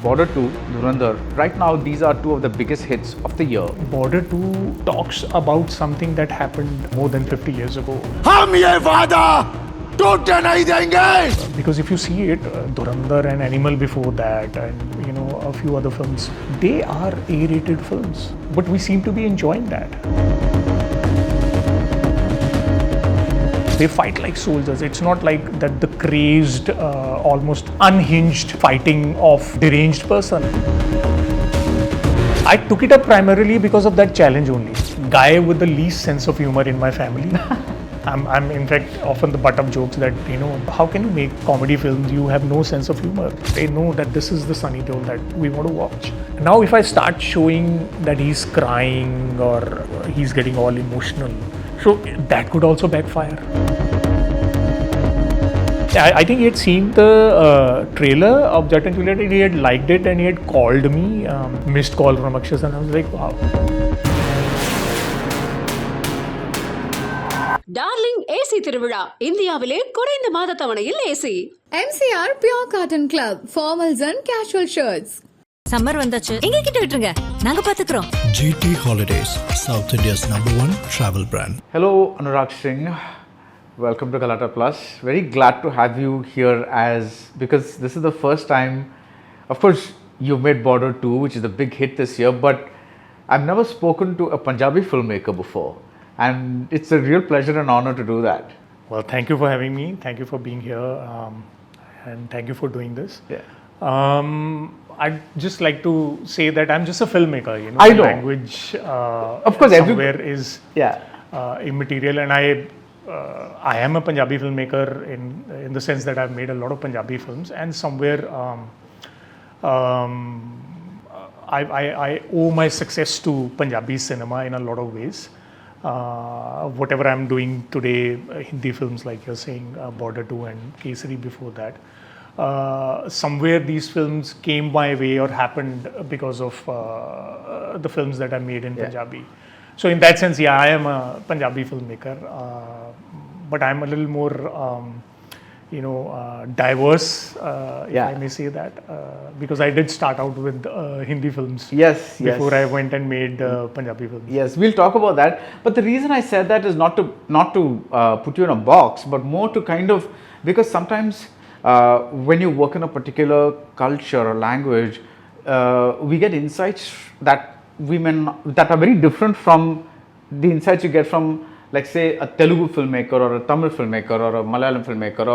Border 2, Dhurandhar. Right now, these are two of the biggest hits of the year. Border 2 talks about something that happened more than 50 years ago. हम ये वादा टूटने नहीं देंगे. Because if you see it, Dhurandhar and Animal before that, and a few other films, they are A-rated films, but we seem to be enjoying that. They fight like soldiers. It's not like that the crazed, almost unhinged fighting of deranged person. I took it up primarily because of that challenge only. Guy with the least sense of humor in my family. I'm in fact often the butt of jokes that, how can you make comedy films? You have no sense of humor. They know that this is the Sunny Deol that we want to watch. Now if I start showing that he's crying or he's getting all emotional, so that could also backfire. I think he had seen the trailer of Jet and Juliet, he had liked it and he had called me, missed call from Akshas, and I was like, wow. Darling AC திருவிழா இந்தியாவிலே குறைந்த மாத தவணையில் AC. MCR Pure Cotton Club, formals and casual shirts. Summer வந்தாச்சு, எங்க கிட்ட விட்டுருங்க, நாங்க பாத்துக்கிறோம். GT Holidays, South India's #1 travel brand. Hello, Anurag Singh. Welcome to Galatta Plus. Very glad to have you here because this is the first time, of course, you've made Border 2, which is a big hit this year, but I've never spoken to a Punjabi filmmaker before. And it's a real pleasure and honor to do that. Well, thank you for having me. Thank you for being here. And thank you for doing this. Yeah. I'd just like to say that I'm just a filmmaker. I know. Language of course, somewhere is immaterial. And I am a Punjabi filmmaker in the sense that I've made a lot of Punjabi films. And somewhere I owe my success to Punjabi cinema in a lot of ways. Whatever I'm doing today, Hindi films like you're saying, Border 2 and Kesari before that, somewhere these films came my way or happened because of the films that I made in Punjabi. So in that sense, I am a Punjabi filmmaker, but I'm a little more diverse, if I may say that, because I did start out with Hindi films before I went and made Punjabi films. Yes, we'll talk about that. But the reason I said that is not to put you in a box, but more to kind of, because sometimes when you work in a particular culture or language, we get insights that that are very different from the insights you get from, like say, a Telugu filmmaker or a Tamil filmmaker or a Malayalam filmmaker,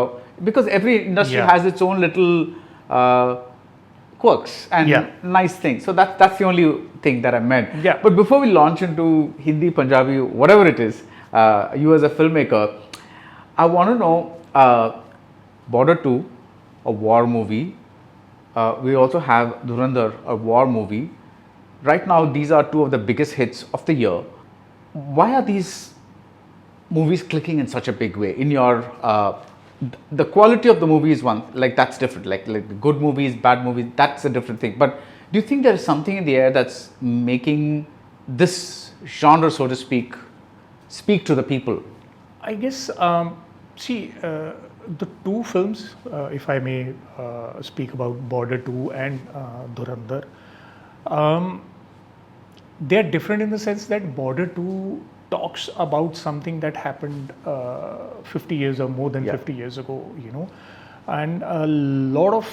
because every industry has its own little quirks and nice things. So that's the only thing that I meant. Yeah. But before we launch into Hindi, Punjabi, whatever it is, you as a filmmaker, I want to know, Border 2, a war movie. We also have Dhurandhar, a war movie. Right now, these are two of the biggest hits of the year. Why are these movies clicking in such a big way? In your the quality of the movie is one, like that's different, like good movies, bad movies, that's a different thing. But do you think there is something in the air that's making this genre, so to speak to the people? I guess the two films, if I may speak about Border 2 and Dhurandhar, they are different in the sense that Border 2 talks about something that happened 50 years or more than 50 years ago, and a lot of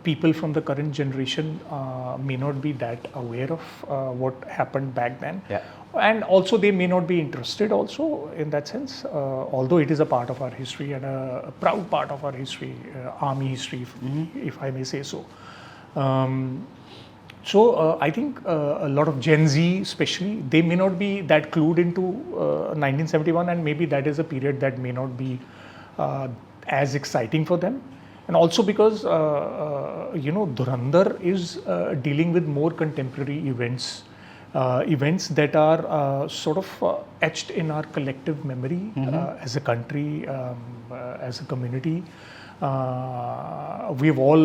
people from the current generation may not be that aware of what happened back then. And also they may not be interested also in that sense, although it is a part of our history and a proud part of our history, army history, if I may say so. So I think a lot of Gen Z especially, they may not be that clued into 1971, and maybe that is a period that may not be as exciting for them. And also because, Dhurandhar is dealing with more contemporary events that are sort of etched in our collective memory as a country, as a community. We've all,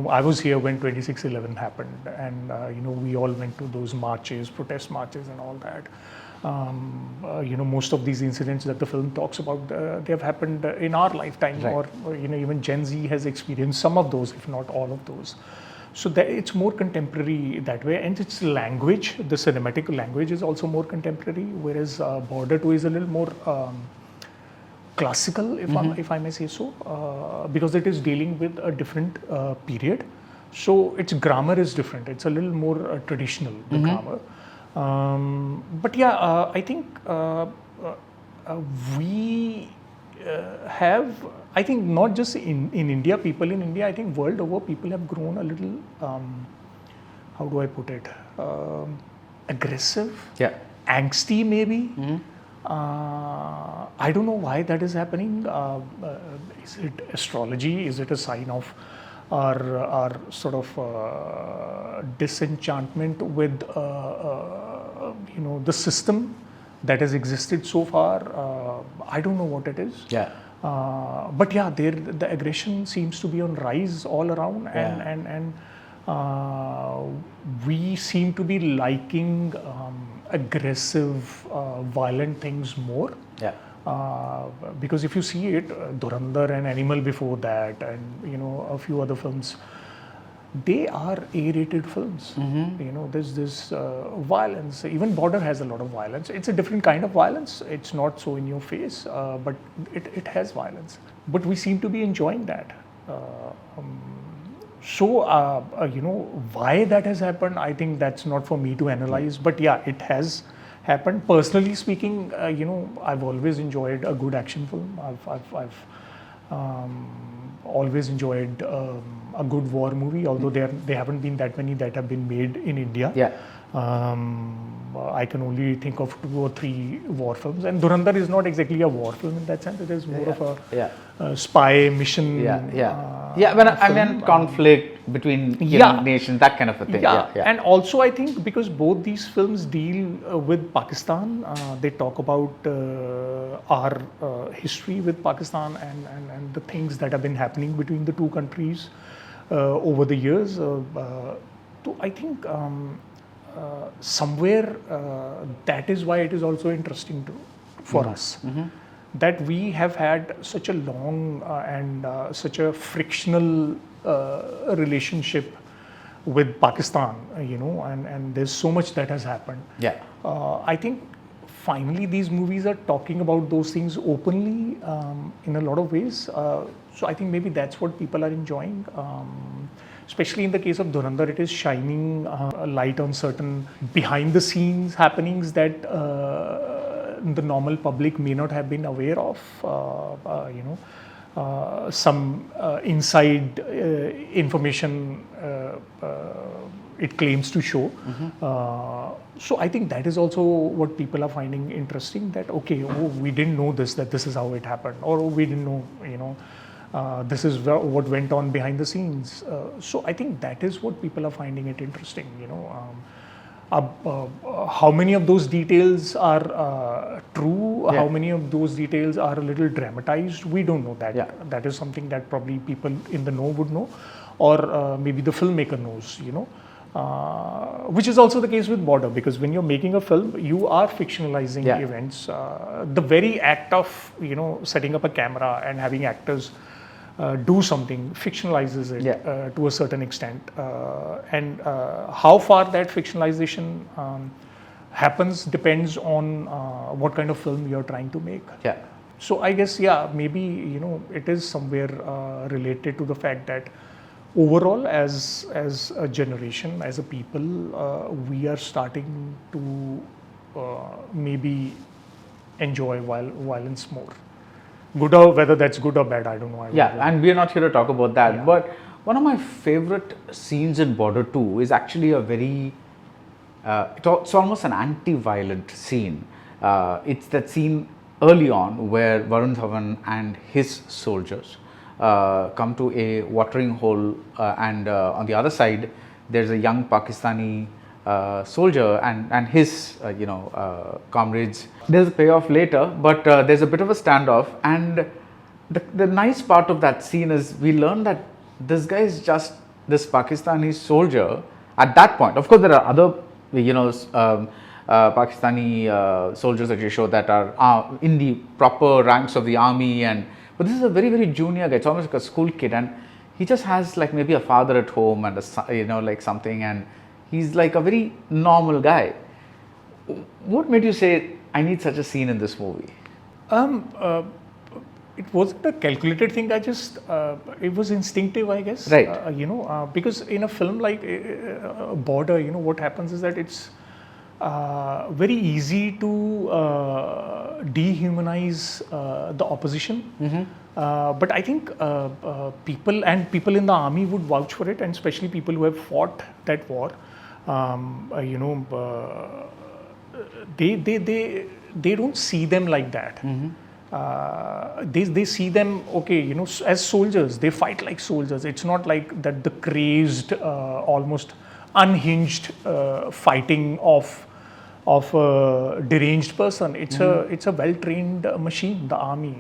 I was here when 26/11 happened, and we all went to those marches, protest marches and all that. Most of these incidents that the film talks about, they have happened in our lifetime, right. or even Gen Z has experienced some of those, if not all of those. So that it's more contemporary that way, and its language, the cinematic language, is also more contemporary. Whereas Border 2 is a little more classical, if I may say so, because it is dealing with a different period. So its grammar is different. It's a little more traditional, the grammar. But yeah, I think we have, I think not just in India, people in India, I think world over, people have grown a little, how do I put it, aggressive, angsty maybe. I don't know why that is happening. Is it astrology? Is it a sign of our sort of disenchantment with the system that has existed so far? I don't know what it is. But yeah, the aggression seems to be on rise all around, and we seem to be liking aggressive, violent things more. Because if you see it, Dhurandhar and Animal before that, and a few other films, they are A-rated films. There's this violence. Even Border has a lot of violence. It's a different kind of violence. It's not so in your face, but it has violence. But we seem to be enjoying that. Why that has happened, I think that's not for me to analyze. But yeah, it has happened. Personally speaking, I've always enjoyed a good action film. I've always enjoyed a good war movie, although there haven't been that many that have been made in India. I can only think of 2 or 3 war films, and Dhurandhar is not exactly a war film in that sense. It is more of a spy mission. When I meant conflict between nations, that kind of a thing. And also I think because both these films deal with Pakistan, they talk about our history with Pakistan and the things that have been happening between the two countries over the years. So I think somewhere that is why it is also interesting for us. That we have had such a long and such a frictional relationship with Pakistan, and there's so much that has happened. I think finally these movies are talking about those things openly in a lot of ways. So I think maybe that's what people are enjoying. Especially in the case of Dhurandhar, it is shining a light on certain behind the scenes happenings that the normal public may not have been aware of. Some inside information it claims to show. So I think that is also what people are finding interesting, that we didn't know that this is how it happened, or we didn't know, this is what went on behind the scenes. So I think that is what people are finding it interesting. How many of those details are true? How many of those details are a little dramatized? We don't know that. That is something that probably people in the know would know, or maybe the filmmaker knows. Which is also the case with Border, because when you're making a film, you are fictionalizing events. The very act of setting up a camera and having actors do something fictionalizes it to a certain extent, and how far that fictionalization happens depends on what kind of film you're trying to make. So I guess maybe it is somewhere related to the fact that overall as a generation, as a people, we are starting to maybe enjoy violence more. Good, or whether that's good or bad, I don't know. And we are not here to talk about that. But one of my favorite scenes in Border 2 is actually a very, it's almost an anti-violent scene. It's that scene early on where Varun Dhawan and his soldiers come to a watering hole, and on the other side there's a young Pakistani soldier and his comrades. There's a payoff later, but there's a bit of a standoff, and the nice part of that scene is we learn that this guy is just this Pakistani soldier at that point. Of course there are other Pakistani soldiers that you show that are in the proper ranks of the army, but this is a very, very junior guy. It's almost like a school kid, and he just has like maybe a father at home and like something, and he's like a very normal guy. What made you say, I need such a scene in this movie? It wasn't a calculated thing. I just it was instinctive, I guess. Right. Because in a film like Border, what happens is that it's very easy to dehumanize the opposition. But I think people in the army would vouch for it, and especially people who have fought that war. They don't see them like that. They see them, okay, as soldiers. They fight like soldiers. It's not like that the crazed, almost unhinged fighting of a deranged person. It's a well-trained machine, the army,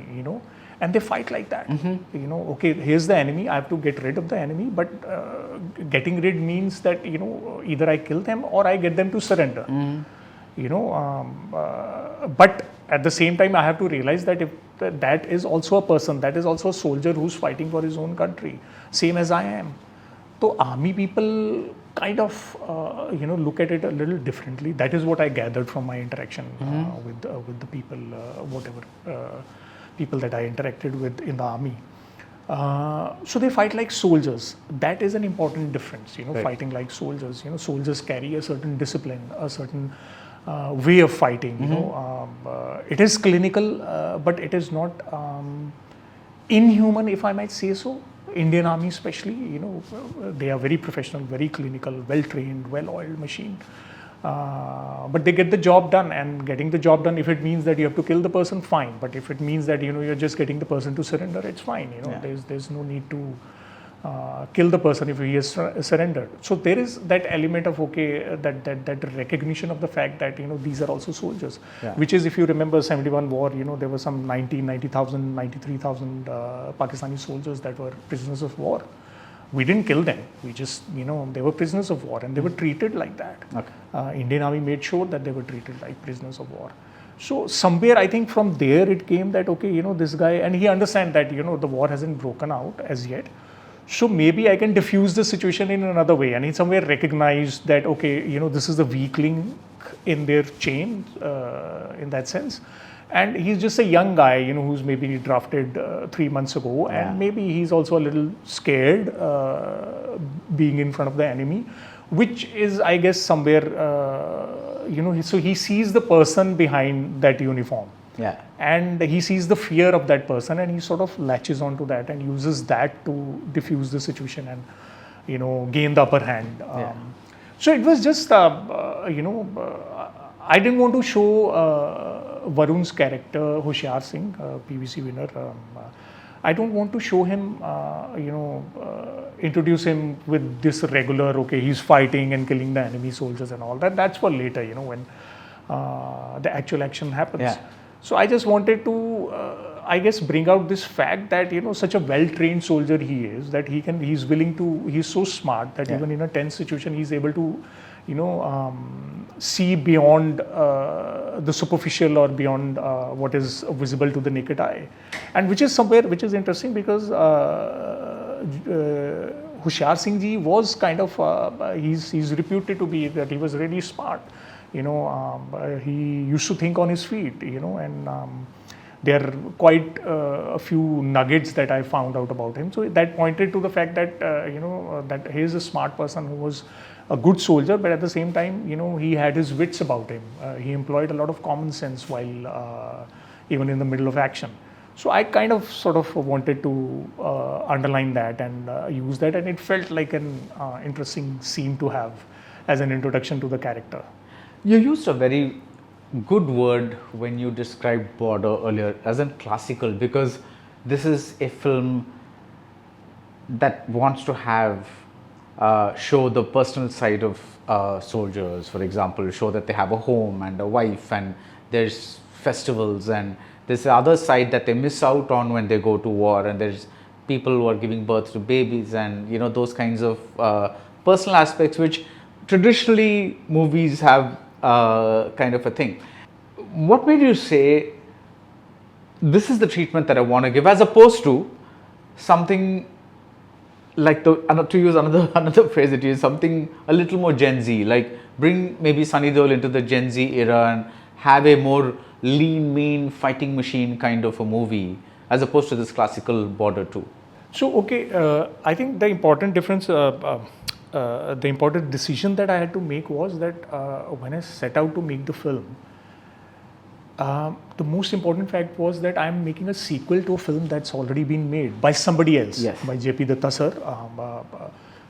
and they fight like that. Okay, here's the enemy. I have to get rid of the enemy, but getting rid means that either I kill them or I get them to surrender. But at the same time, I have to realize that if that is also a person, that is also a soldier who's fighting for his own country, same as I am. So army people kind of look at it a little differently. That is what I gathered from my interaction with the people, people that I interacted with in the army. So they fight like soldiers. That is an important difference, Right. Fighting like soldiers. Soldiers carry a certain discipline, a certain way of fighting. It is clinical, but it is not inhuman, if I might say so. Indian Army especially, they are very professional, very clinical, well-trained, well-oiled machine. But they get the job done, and getting the job done, if it means that you have to kill the person, fine. But if it means that, you're just getting the person to surrender, it's fine. There's no need to kill the person if he has surrendered. So there is that element of, okay, that recognition of the fact that, these are also soldiers, which is, if you remember 71 war, there were some 90,000, 93,000 Pakistani soldiers that were prisoners of war. We didn't kill them. We just, they were prisoners of war, and they were treated like that. Okay. Indian Army made sure that they were treated like prisoners of war. So somewhere, I think from there it came that, okay, this guy, and he understands that, the war hasn't broken out as yet. So maybe I can diffuse the situation in another way. And he somewhere recognized that, okay, this is the weak link in their chain, in that sense. And he's just a young guy, who's maybe drafted 3 months ago, and maybe he's also a little scared being in front of the enemy, which is, I guess, somewhere, so he sees the person behind that uniform. Yeah. And he sees the fear of that person, and he sort of latches onto that and uses that to diffuse the situation and, gain the upper hand. So it was just, I didn't want to show Varun's character, Hoshiar Singh, PVC winner. I don't want to show him, introduce him with this regular, okay, he's fighting and killing the enemy soldiers and all that. That's for later, when the actual action happens. Yeah. So I just wanted to, I guess, bring out this fact that, such a well-trained soldier he is, that he's willing to, he's so smart that even in a tense situation, he's able to, see beyond the superficial or beyond what is visible to the naked eye. And which is interesting because Hoshiar Singh ji was kind of, he's reputed to be that he was really smart. He used to think on his feet, and there are quite a few nuggets that I found out about him. So that pointed to the fact that, that he is a smart person who was a good soldier, but at the same time, he had his wits about him. He employed a lot of common sense while even in the middle of action. So I kind of sort of wanted to underline that and use that, and it felt like an interesting scene to have as an introduction to the character. You used a very good word when you described Border earlier as in classical, because this is a film that wants to have show the personal side of soldiers, for example, show that they have a home and a wife, and there's festivals, and there's the other side that they miss out on when they go to war, and there's people who are giving birth to babies, and those kinds of personal aspects which traditionally movies have kind of a thing. What made you say, this is the treatment that I want to give, as opposed to something like to use another phrase that you use, something a little more Gen Z, like bring maybe Sunny Deol into the Gen Z era and have a more lean, mean fighting machine kind of a movie as opposed to this classical Border 2. So, okay, I think the important difference, the important decision that I had to make was that when I set out to make the film, the most important fact was that I'm making a sequel to a film that's already been made by somebody else, Yes. by JP Datta sir.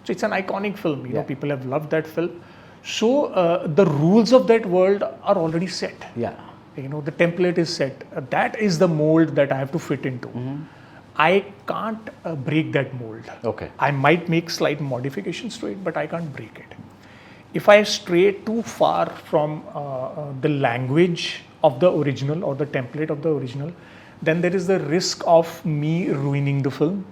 So it's an iconic film, you know, Yeah. people have loved that film. So the rules of that world are already set. Yeah. You know, the template is set. That is the mold that I have to fit into. I can't break that mold. Okay. I might make slight modifications to it, but I can't break it. If I stray too far from the language of the original or the template of the original, then there is the risk of me ruining the film.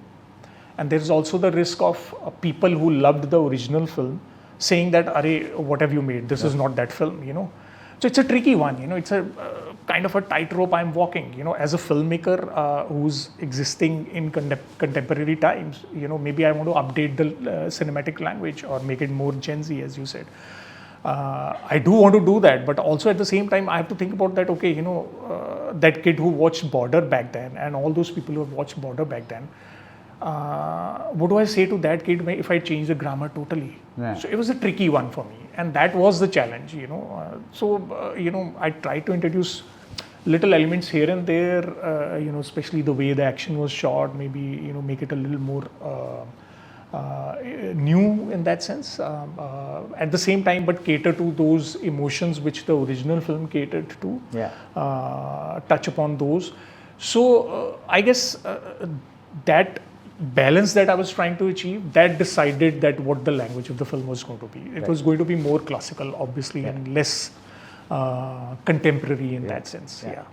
And there is also the risk of people who loved the original film saying that, "Arey, what have you made? This is not that film," you know. So it's a tricky one, you know, it's a kind of a tightrope I'm walking, you know, as a filmmaker who's existing in contemporary times, you know, maybe I want to update the cinematic language or make it more Gen Z, as you said. I do want to do that, but also at the same time, I have to think about that, okay, you know, that kid who watched Border back then and all those people who have watched Border back then, what do I say to that kid if I change the grammar totally? Yeah. So it was a tricky one for me, and that was the challenge, you know. You know, I tried to introduce little elements here and there, you know, especially the way the action was shot, maybe, you know, make it a little more new in that sense. At the same time, but cater to those emotions which the original film catered to. Yeah. Touch upon those. So I guess that balance that I was trying to achieve, that decided that what the language of the film was going to be. It was going to be more classical, obviously, and less contemporary in that sense. Yeah.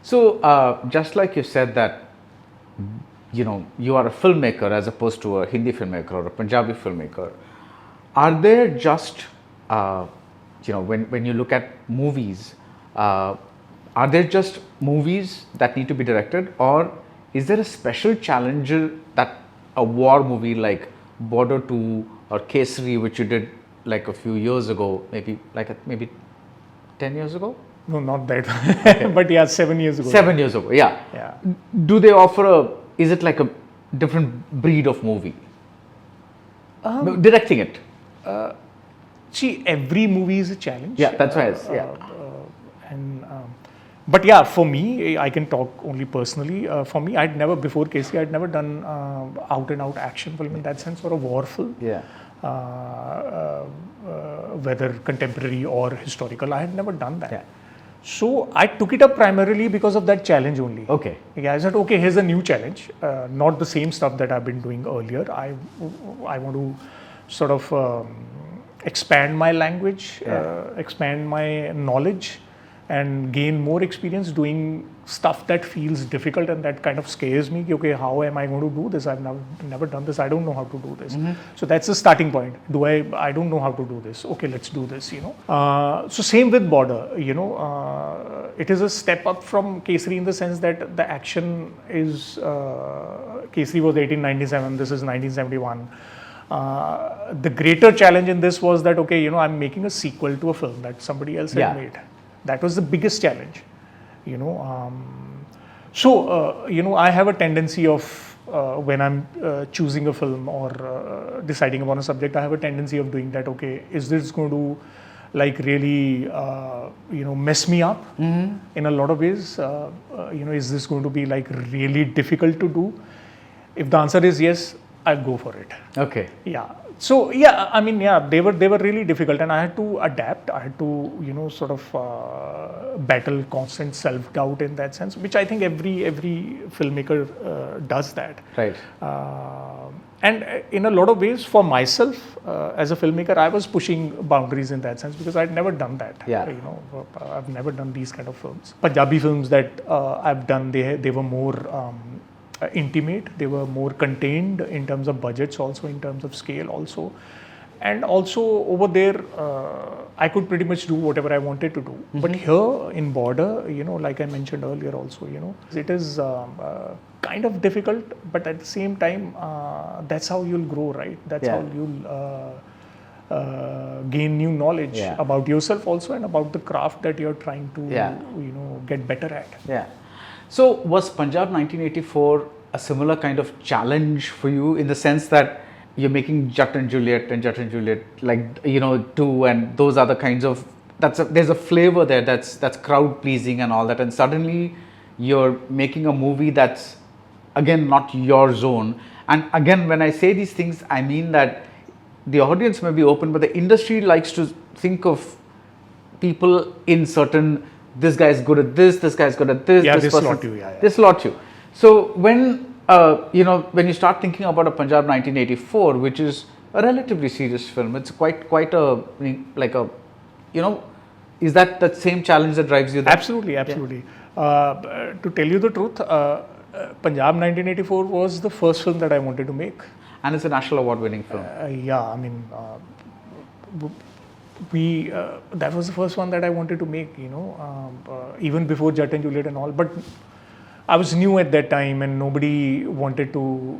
So just like you said that, you know, you are a filmmaker as opposed to a Hindi filmmaker or a Punjabi filmmaker. Are there just, you know, when you look at movies, are there just movies that need to be directed, or is there a special challenger that a war movie like Border 2 or Kesari, which you did like a few years ago, maybe 10 years ago? No, not that. But yeah, 7 years ago. 7 years ago, yeah. Yeah. Do they offer is it like a different breed of movie? Directing it. See, every movie is a challenge. Yeah, that's why it's, yeah. But yeah, for me, I can talk only personally. For me, I'd never, before Casey, I'd never done out and out action film in that sense, or a war film. Yeah. Whether contemporary or historical, I had never done that. Yeah. So I took it up primarily because of that challenge only. Okay. Yeah, I said, okay, here's a new challenge, not the same stuff that I've been doing earlier. I want to sort of expand my language, expand my knowledge, and gain more experience doing stuff that feels difficult and that kind of scares me. Okay, how am I going to do this? I've never done this. I don't know how to do this. So that's the starting point. I don't know how to do this. Okay, let's do this, you know. So same with Border, you know, it is a step up from Kesari in the sense that the action is, Kesari was 1897, this is 1971. The greater challenge in this was that, okay, you know, I'm making a sequel to a film that somebody else had made. That was the biggest challenge, you know. You know, I have a tendency of, when I'm choosing a film or deciding upon a subject, I have a tendency of doing that, okay, is this going to like really, you know, mess me up in a lot of ways? You know, is this going to be like really difficult to do? If the answer is yes, I'll go for it. Okay. Yeah. So yeah, I mean, yeah, they were really difficult, and I had to adapt. I had to, you know, sort of battle constant self-doubt in that sense, which I think every filmmaker does that. Right. And in a lot of ways, for myself as a filmmaker, I was pushing boundaries in that sense because I'd never done that. Yeah. You know, I've never done these kind of films. Punjabi films that I've done, they were more intimate, they were more contained in terms of budgets, also in terms of scale also, and also over there I could pretty much do whatever I wanted to do. But here in Border, you know, like I mentioned earlier also, you know, it is kind of difficult, but at the same time, that's how you'll grow, right? That's Yeah. how you'll gain new knowledge Yeah. about yourself also and about the craft that you're trying to, Yeah. get better at. Yeah. So was Punjab 1984 a similar kind of challenge for you, in the sense that you're making Jat and Juliet, like, 2, and those are the kinds of, there's a flavor there that's crowd pleasing and all that, and suddenly you're making a movie that's again not your zone. And again, when I say these things, I mean that the audience may be open, but the industry likes to think of people in certain, this guy is good at this guy is good at this, Yeah, this they person, slot you, yeah. they slot you. So when when you start thinking about a Punjab 1984, which is a relatively serious film, it's quite a, like a, is that the same challenge that drives you there? Absolutely. To tell you the truth, Punjab 1984 was the first film that I wanted to make. And it's a national award winning film. That was the first one that I wanted to make, even before Jat and Juliet and all. But I was new at that time and nobody wanted to,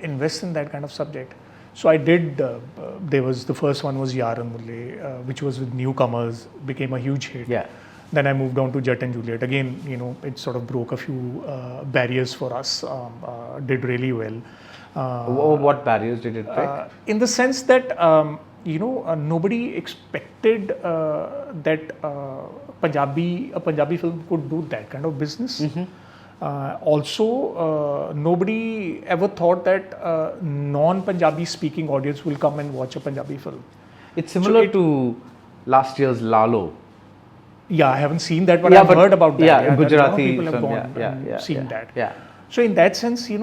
invest in that kind of subject. So I did, the first one was Yaar and Mulle, which was with newcomers, became a huge hit. Yeah. Then I moved on to Jat and Juliet. Again, it sort of broke a few barriers for us, did really well. What barriers did it break? In the sense that, nobody expected that a Punjabi film could do that kind of business. Also, nobody ever thought that non-Punjabi speaking audience will come and watch a Punjabi film. It's similar to last year's Lalo. Yeah, I haven't seen that, but I've heard about that. Yeah, that a lot of Gujarati people have film. gone and seen that. Yeah. So in that sense, it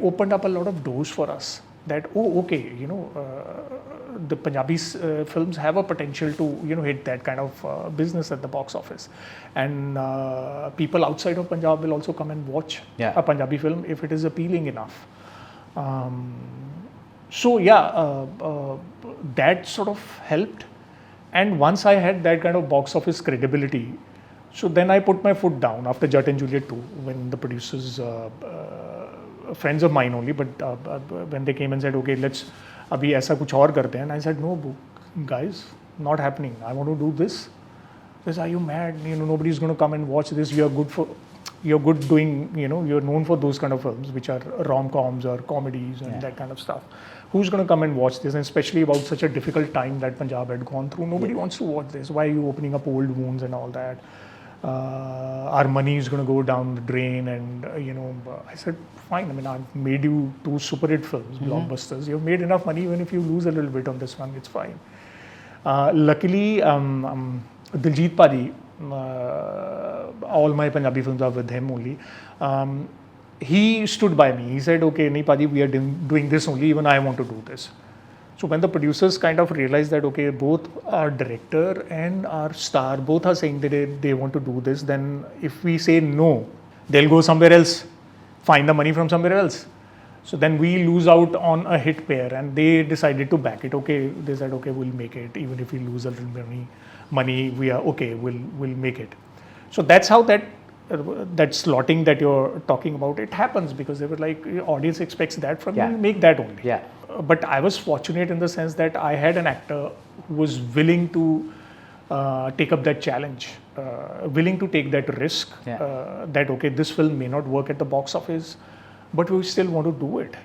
opened up a lot of doors for us. That the Punjabi films have a potential to hit that kind of business at the box office, and people outside of Punjab will also come and watch a Punjabi film if it is appealing enough. That sort of helped. And once I had that kind of box office credibility, so then I put my foot down after Jat and Juliet 2, when the producers, friends of mine only, but when they came and said, okay, let's abhi aisa kuch aur karte hain, and I said, no guys, not happening. I want to do this. They said, are you mad? Nobody's going to come and watch this. You're good doing, you're known for those kind of films, which are rom-coms or comedies and that kind of stuff. Who's going to come and watch this? And especially about such a difficult time that Punjab had gone through. Nobody wants to watch this. Why are you opening up old wounds and all that? Our money is going to go down the drain. And, I said, fine. I mean, I've made you 2 super hit films, blockbusters. You've made enough money. Even if you lose a little bit on this one, it's fine. Luckily, Diljit Padi, all my Punjabi films are with him only. He stood by me. He said, okay, nahi Padi, we are doing this only, even I want to do this. So when the producers kind of realized that, okay, both our director and our star, both are saying that they want to do this, then if we say no, they'll go somewhere else, find the money from somewhere else. So then we lose out on a hit pair, and they decided to back it. Okay, they said, okay, we'll make it. Even if we lose a little bit of money, we are okay, we'll make it. So that's how that slotting that you're talking about, it happens, because they were like, audience expects that from you, make that only. Yeah. But I was fortunate in the sense that I had an actor who was willing to take up that challenge, willing to take that risk, that okay, this film may not work at the box office, but we still want to do it,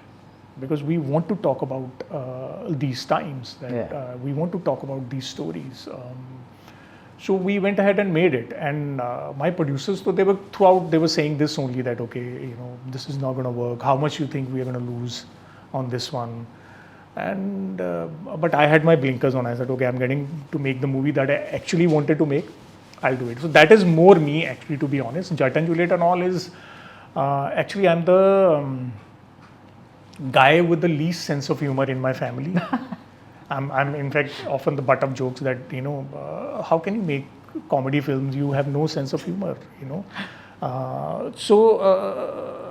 because we want to talk about these times, that we want to talk about these stories. So we went ahead and made it, and my producers, so they were saying this only, that okay, this is not going to work. How much you think we are going to lose on this one? And but I had my blinkers on. I said, okay, I'm getting to make the movie that I actually wanted to make. I'll do it. So that is more me, actually, to be honest. Jat and Juliet and all is actually, I'm the guy with the least sense of humor in my family. I'm in fact often the butt of jokes that, how can you make comedy films? You have no sense of humor, So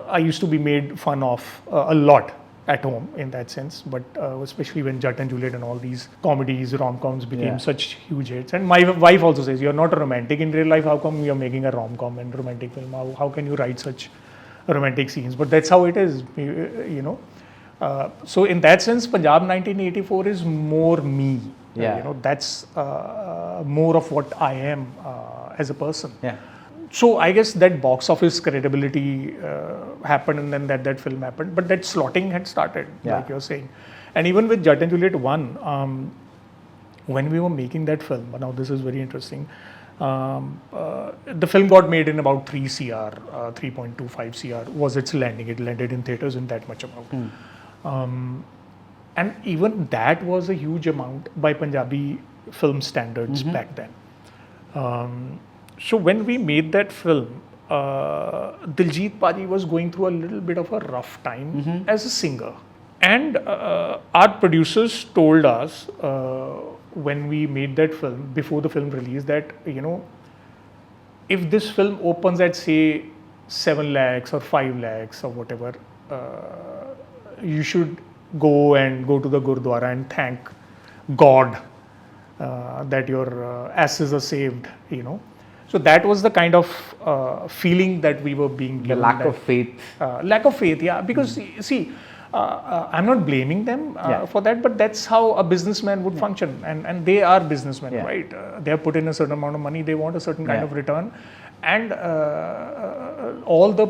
I used to be made fun of a lot at home in that sense, but especially when Jat and Juliet and all these comedies, rom-coms became such huge hits. And my wife also says, you're not a romantic in real life, how come you're making a rom-com and romantic film? How can you write such romantic scenes? But that's how it is, you know. So in that sense, Punjab 1984 is more me. Yeah. You know, that's more of what I am as a person. Yeah. So I guess that box office credibility happened, and then that film happened. But that slotting had started, like you're saying. And even with Jat and Juliet 1, when we were making that film, now this is very interesting, the film got made in about 3 CR, 3.25 CR was its landing. It landed in theatres in that much amount. And even that was a huge amount by Punjabi film standards back then. So when we made that film, Diljit Paji was going through a little bit of a rough time as a singer. And our producers told us when we made that film, before the film release, that, you know, if this film opens at say 7 lakhs or 5 lakhs or whatever, you should go to the Gurdwara and thank God that your asses are saved, you know. So that was the kind of feeling that we were being given. The lack of faith. Lack of faith, yeah. Because see, I'm not blaming them for that, but that's how a businessman would function. And they are businessmen, right? They have put in a certain amount of money, they want a certain kind of return. And all the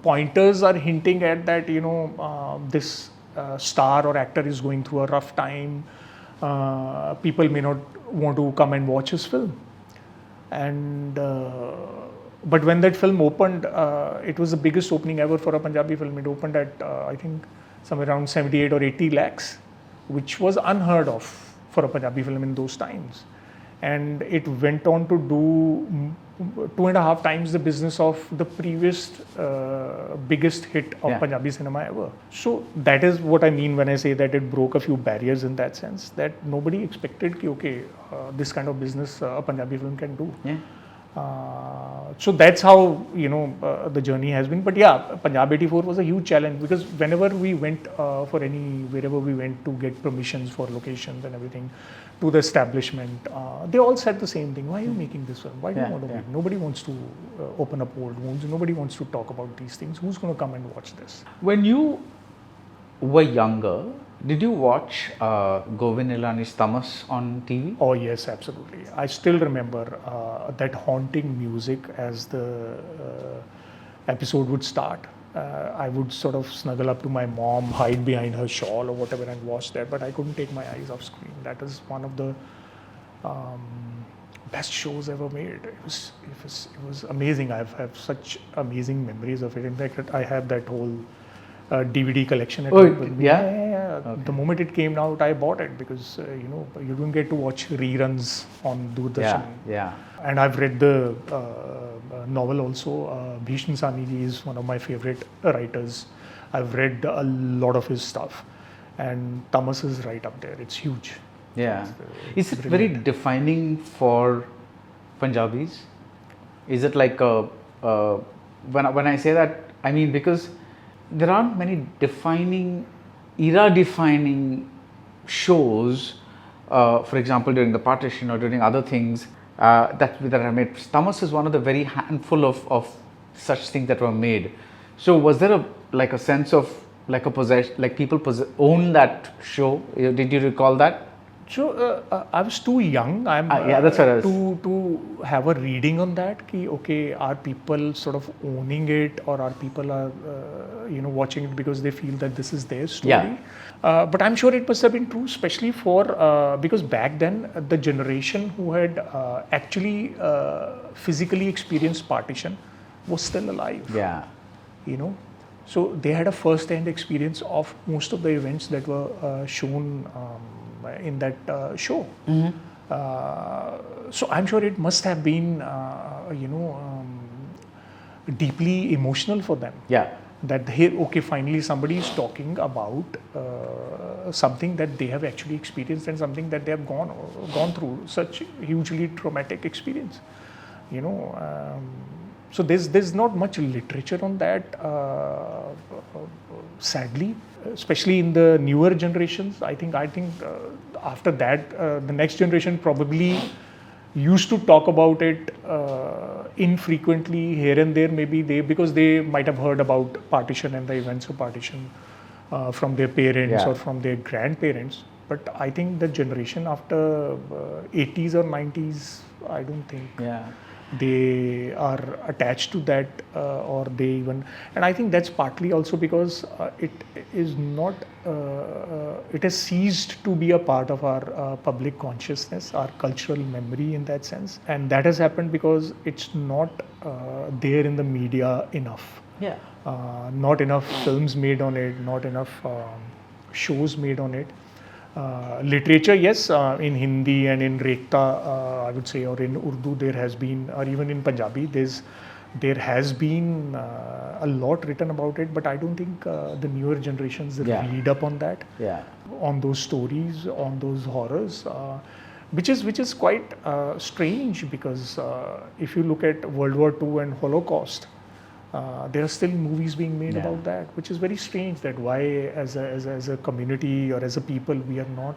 pointers are hinting at that, you know, this star or actor is going through a rough time. People may not want to come and watch his film. And but when that film opened, it was the biggest opening ever for a Punjabi film. It opened at I think somewhere around 78 or 80 lakhs, which was unheard of for a Punjabi film in those times. And it went on to do 2.5 times the business of the previous biggest hit of Punjabi cinema ever. So that is what I mean when I say that it broke a few barriers in that sense, that nobody expected that this kind of business a Punjabi film can do. So that's how, you know, the journey has been. But yeah, Punjab 84 was a huge challenge, because whenever we went wherever we went to get permissions for locations and everything, to the establishment, they all said the same thing. Why are you making this film? Why do you want to make? Nobody wants to open up old wounds. Nobody wants to talk about these things. Who's going to come and watch this? When you were younger, did you watch Govind Nilani's Tamas on TV? Oh yes, absolutely. I still remember that haunting music as the episode would start. I would sort of snuggle up to my mom, hide behind her shawl or whatever, and watch that. But I couldn't take my eyes off screen. That is one of the best shows ever made. It was amazing. I have such amazing memories of it. In fact, I have that whole DVD collection at home with me. Yeah? Okay. The moment it came out, I bought it, because you know, you don't get to watch reruns on Doordarshan. Yeah. And I've read the novel also. Bhishma Sani ji is one of my favorite writers. I've read a lot of his stuff, and Tamas is right up there. It's huge. Yeah. Is it very defining for Punjabis? Is it like when I say that, I mean, because there aren't many era-defining shows, for example, during the partition or during other things that are made. Tamas is one of the very handful of such things that were made. So was there a sense of like a possession, like people own that show? Did you recall that? So I was too young. That's what I was. To have a reading on that. Okay, are people sort of owning it, or are people watching it because they feel that this is their story? Yeah. But I'm sure it must have been true, especially for because back then the generation who had actually physically experienced partition was still alive. Yeah. You know, so they had a first-hand experience of most of the events that were shown in that show. So I'm sure it must have been, deeply emotional for them. Yeah. That finally somebody is talking about something that they have actually experienced and something that they have gone through, such hugely traumatic experience. You know, so there's not much literature on that, sadly. especially in the newer generations. I think after that, the next generation probably used to talk about it infrequently here and there. Maybe because they might have heard about partition and the events of partition from their parents or from their grandparents. But I think the generation after 80s or 90s, I don't think they are attached to that or they even, and I think that's partly also because it is not, it has ceased to be a part of our public consciousness, our cultural memory in that sense. And that has happened because it's not there in the media enough. Not enough films made on it, not enough shows made on it. Literature, yes, in Hindi and in Rekhta, I would say, or in Urdu, there has been, or even in Punjabi, there has been a lot written about it, but I don't think the newer generations read up on that, on those stories, on those horrors, which is quite strange because if you look at World War II and Holocaust, there are still movies being made about that, which is very strange. That why, as a community or as a people, we are not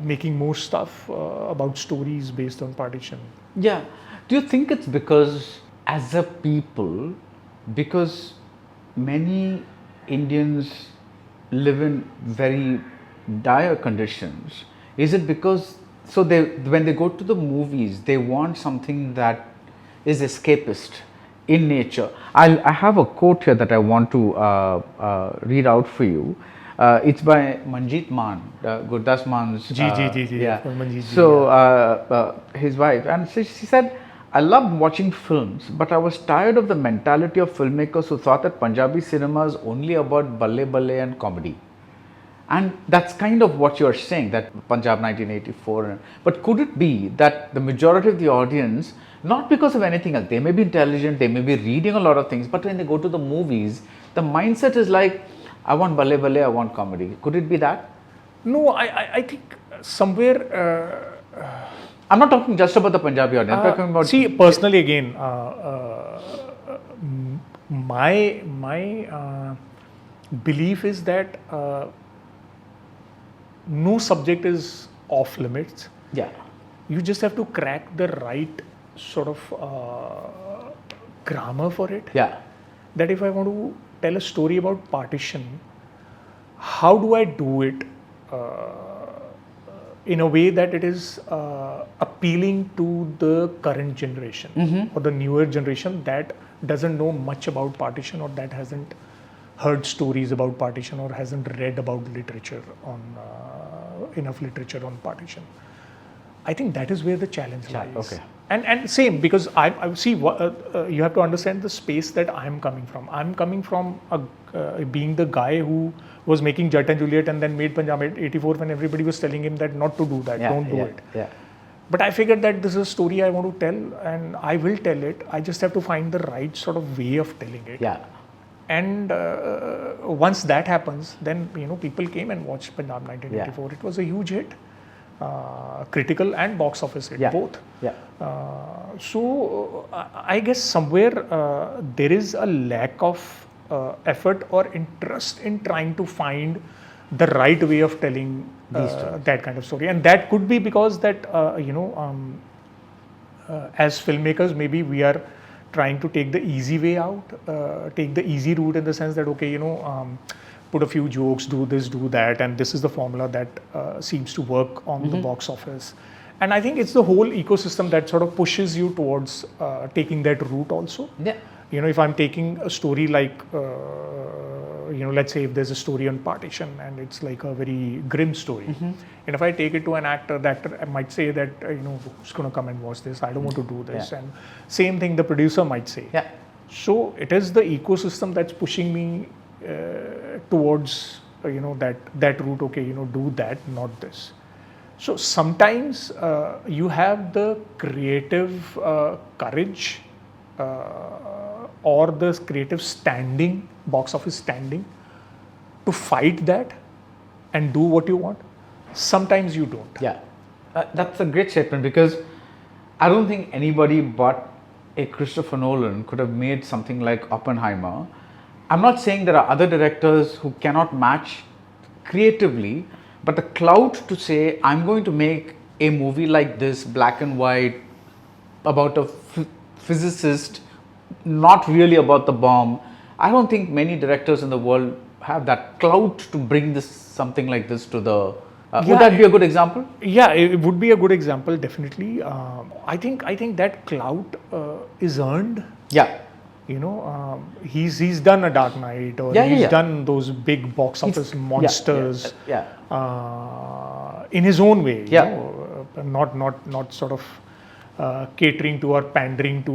making more stuff about stories based on partition. Yeah. Do you think it's because, as a people, because many Indians live in very dire conditions? Is it because when they go to the movies, they want something that is escapist in nature? I have a quote here that I want to read out for you. It's by Manjeet Mann, Gurdas Mann's his wife, and she said, "I loved watching films, but I was tired of the mentality of filmmakers who thought that Punjabi cinema is only about balle balle and comedy." And that's kind of what you're saying, that Punjab 1984. But could it be that the majority of the audience, not because of anything else, they may be intelligent, they may be reading a lot of things, but when they go to the movies, the mindset is like, I want balle balle, I want comedy. Could it be that? No, I think somewhere... I'm not talking just about the Punjabi audience, I'm talking about... See, personally again, my belief is that no subject is off limits. You just have to crack the right sort of grammar for it. That if I want to tell a story about partition, how do I do it in a way that it is appealing to the current generation or the newer generation that doesn't know much about partition or that hasn't heard stories about partition or hasn't read about literature on enough literature on partition. I think that is where the challenge lies. And same, because I see you have to understand the space that I am coming from. I'm coming from being the guy who was making Jet and Juliet and then made Punjab 84 when everybody was telling him that not to do that, don't do it. But I figured that this is a story I want to tell and I will tell it. I just have to find the right sort of way of telling it. And once that happens, then people came and watched Punjab 1984. It was a huge hit. Critical and box office hit, both. So I guess somewhere there is a lack of effort or interest in trying to find the right way of telling that kind of story, and that could be because that as filmmakers maybe we are trying to take the easy way out, take the easy route in the sense that put a few jokes, do this, do that, and this is the formula that seems to work on the box office. And I think it's the whole ecosystem that sort of pushes you towards taking that route also. If I'm taking a story like, let's say if there's a story on partition and it's like a very grim story, and if I take it to an actor, the actor might say that, who's going to come and watch this? I don't want to do this. And same thing the producer might say. So it is the ecosystem that's pushing me towards that route. Okay, do that, not this. So sometimes you have the creative courage or the creative standing, box office standing, to fight that and do what you want. Sometimes you don't. That's a great statement, because I don't think anybody but a Christopher Nolan could have made something like Oppenheimer I'm not saying there are other directors who cannot match creatively, but the clout to say, I'm going to make a movie like this, black and white, about a physicist, not really about the bomb. I don't think many directors in the world have that clout to bring this something like this to the. Would that be a good example? Yeah, it would be a good example, definitely. I think that clout is earned. Yeah. You know, he's done a Dark Knight, or he's done those big box office monsters. In his own way. You know, not sort of catering to or pandering to,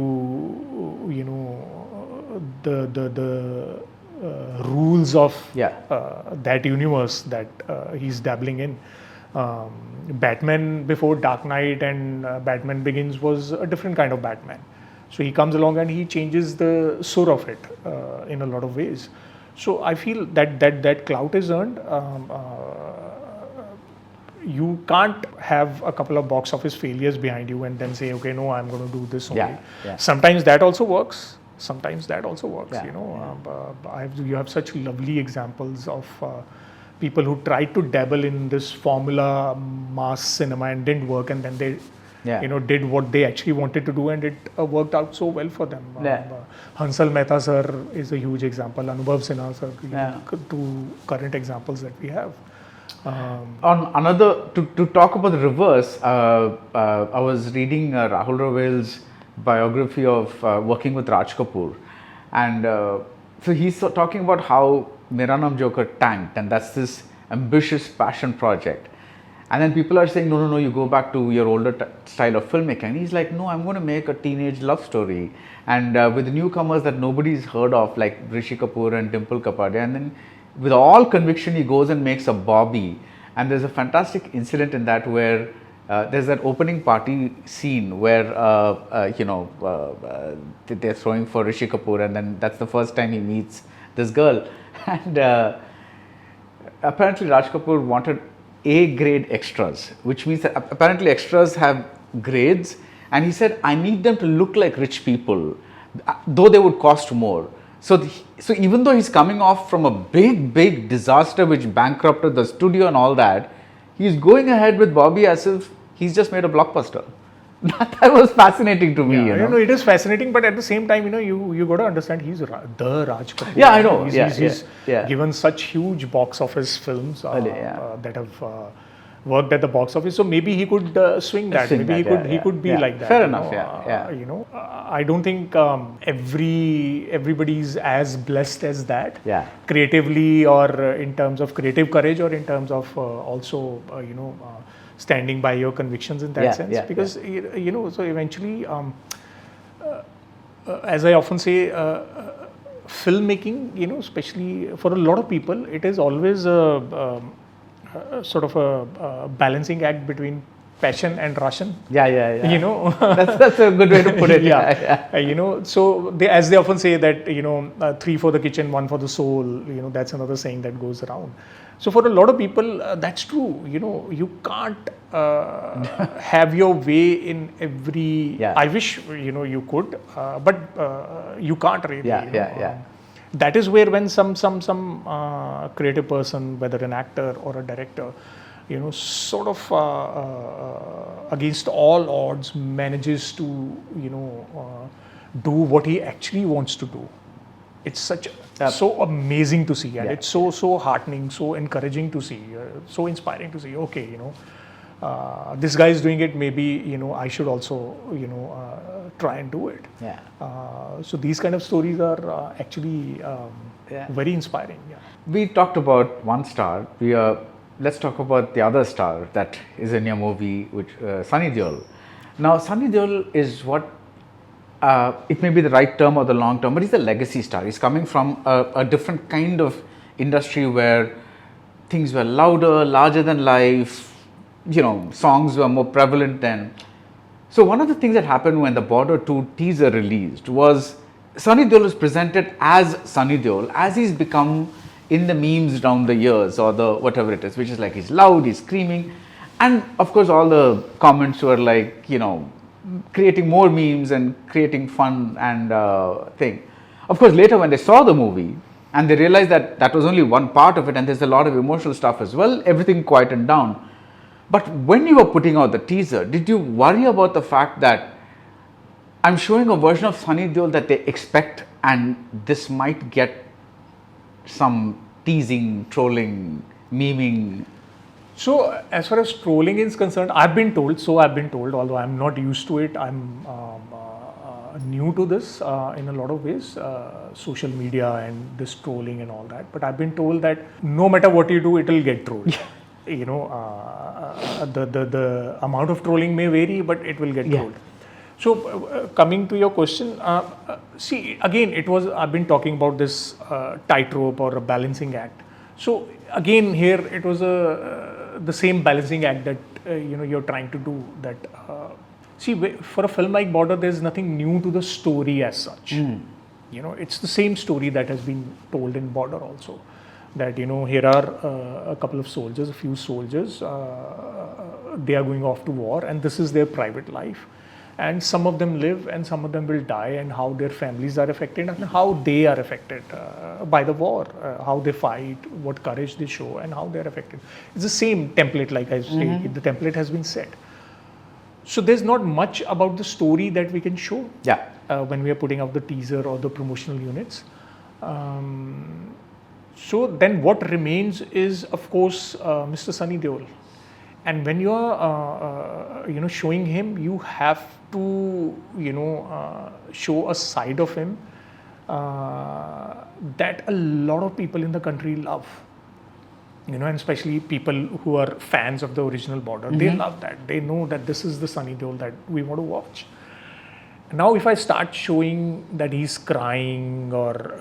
you know, the rules of that universe that he's dabbling in. Batman before Dark Knight and Batman Begins was a different kind of Batman. So he comes along and he changes the sur of it in a lot of ways. So I feel that clout is earned. You can't have a couple of box office failures behind you and then say, okay, no, I'm going to do this only. Sometimes that also works. You know, you have such lovely examples of people who tried to dabble in this formula mass cinema and didn't work, and then they you know, did what they actually wanted to do, and it worked out so well for them. Hansal Mehta sir is a huge example. Anubhav Sinha sir, two current examples that we have. On another, to talk about the reverse, I was reading Rahul Ravel's biography of working with Raj Kapoor, and so he's talking about how Mera Naam Joker tanked, and that's this ambitious passion project. And then people are saying, no, you go back to your older style of filmmaking. And he's like, no, I'm going to make a teenage love story. And with the newcomers that nobody's heard of, like Rishi Kapoor and Dimple Kapadia. And then with all conviction, he goes and makes a Bobby. And there's a fantastic incident in that where there's that opening party scene where, you know, they're throwing for Rishi Kapoor. And then that's the first time he meets this girl. And apparently Raj Kapoor wanted A-grade extras, which means that apparently extras have grades, and he said, I need them to look like rich people, though they would cost more. So even though he's coming off from a big disaster which bankrupted the studio and all that, he's going ahead with Bobby as if he's just made a blockbuster. That was fascinating to me. You know, it is fascinating, but at the same time, you know, you got to understand he's the Raj Kapoor. Yeah, I know. He's given such huge box office films that have worked at the box office. So maybe he could swing that. He could be like that. Fair enough. You know, I don't think everybody's as blessed as that. Creatively, or in terms of creative courage, or in terms of also you know, standing by your convictions in that sense, because you know, so eventually, as I often say, filmmaking, you know, especially for a lot of people, it is always a sort of a balancing act between passion and ration. You know, that's a good way to put it. You know, so as they often say that, you know, 3 for the kitchen, 1 for the soul. You know, that's another saying that goes around. So for a lot of people, that's true. You know, you can't have your way in every. I wish, you know, you could, but you can't really. That is where when some creative person, whether an actor or a director, you know, sort of against all odds manages to, you know, do what he actually wants to do. It's so amazing to see, and it's so heartening, so encouraging to see, so inspiring to see. Okay, you know, this guy is doing it. Maybe, you know, I should also, you know, try and do it. So these kind of stories are actually very inspiring. We talked about one star. Let's talk about the other star that is in your movie, which Sunny Deol. Now, Sunny Deol is what. It may be the right term or the long term, but he's a legacy star. He's coming from a different kind of industry where things were louder, larger than life, you know, songs were more prevalent then. So one of the things that happened when the Border 2 teaser released was Sunny Deol was presented as Sunny Deol, as he's become in the memes down the years, or the whatever it is, which is like he's loud, he's screaming. And of course all the comments were like, you know, creating more memes and creating fun and thing. Of course, later when they saw the movie, and they realized that that was only one part of it, and there's a lot of emotional stuff as well. Everything quietened down. But when you were putting out the teaser, did you worry about the fact that I'm showing a version of Sunny Deol that they expect, and this might get some teasing, trolling, memeing? So as far as trolling is concerned, I've been told, although I'm not used to it. I'm new to this in a lot of ways, social media and this trolling and all that. But I've been told that no matter what you do, it will get trolled. You know, the amount of trolling may vary, but it will get trolled. So coming to your question, see, again, I've been talking about this tightrope or a balancing act. So again, here it was the same balancing act that you're trying to do. That see, for a film like Border, there's nothing new to the story as such. You know, it's the same story that has been told in Border also. That here are a couple of soldiers, a few soldiers. They are going off to war, and this is their private life. And some of them live and some of them will die, and how their families are affected and how they are affected by the war, how they fight, what courage they show, and how they are affected. It's the same template, like I say, the template has been set. So there's not much about the story that we can show when we are putting out the teaser or the promotional units. So then what remains is, of course, Mr. Sunny Deol. And when you are, showing him, you have to, show a side of him that a lot of people in the country love. And especially people who are fans of the original Border, they love that. They know that this is the Sunny Deol that we want to watch. Now, if I start showing that he's crying or,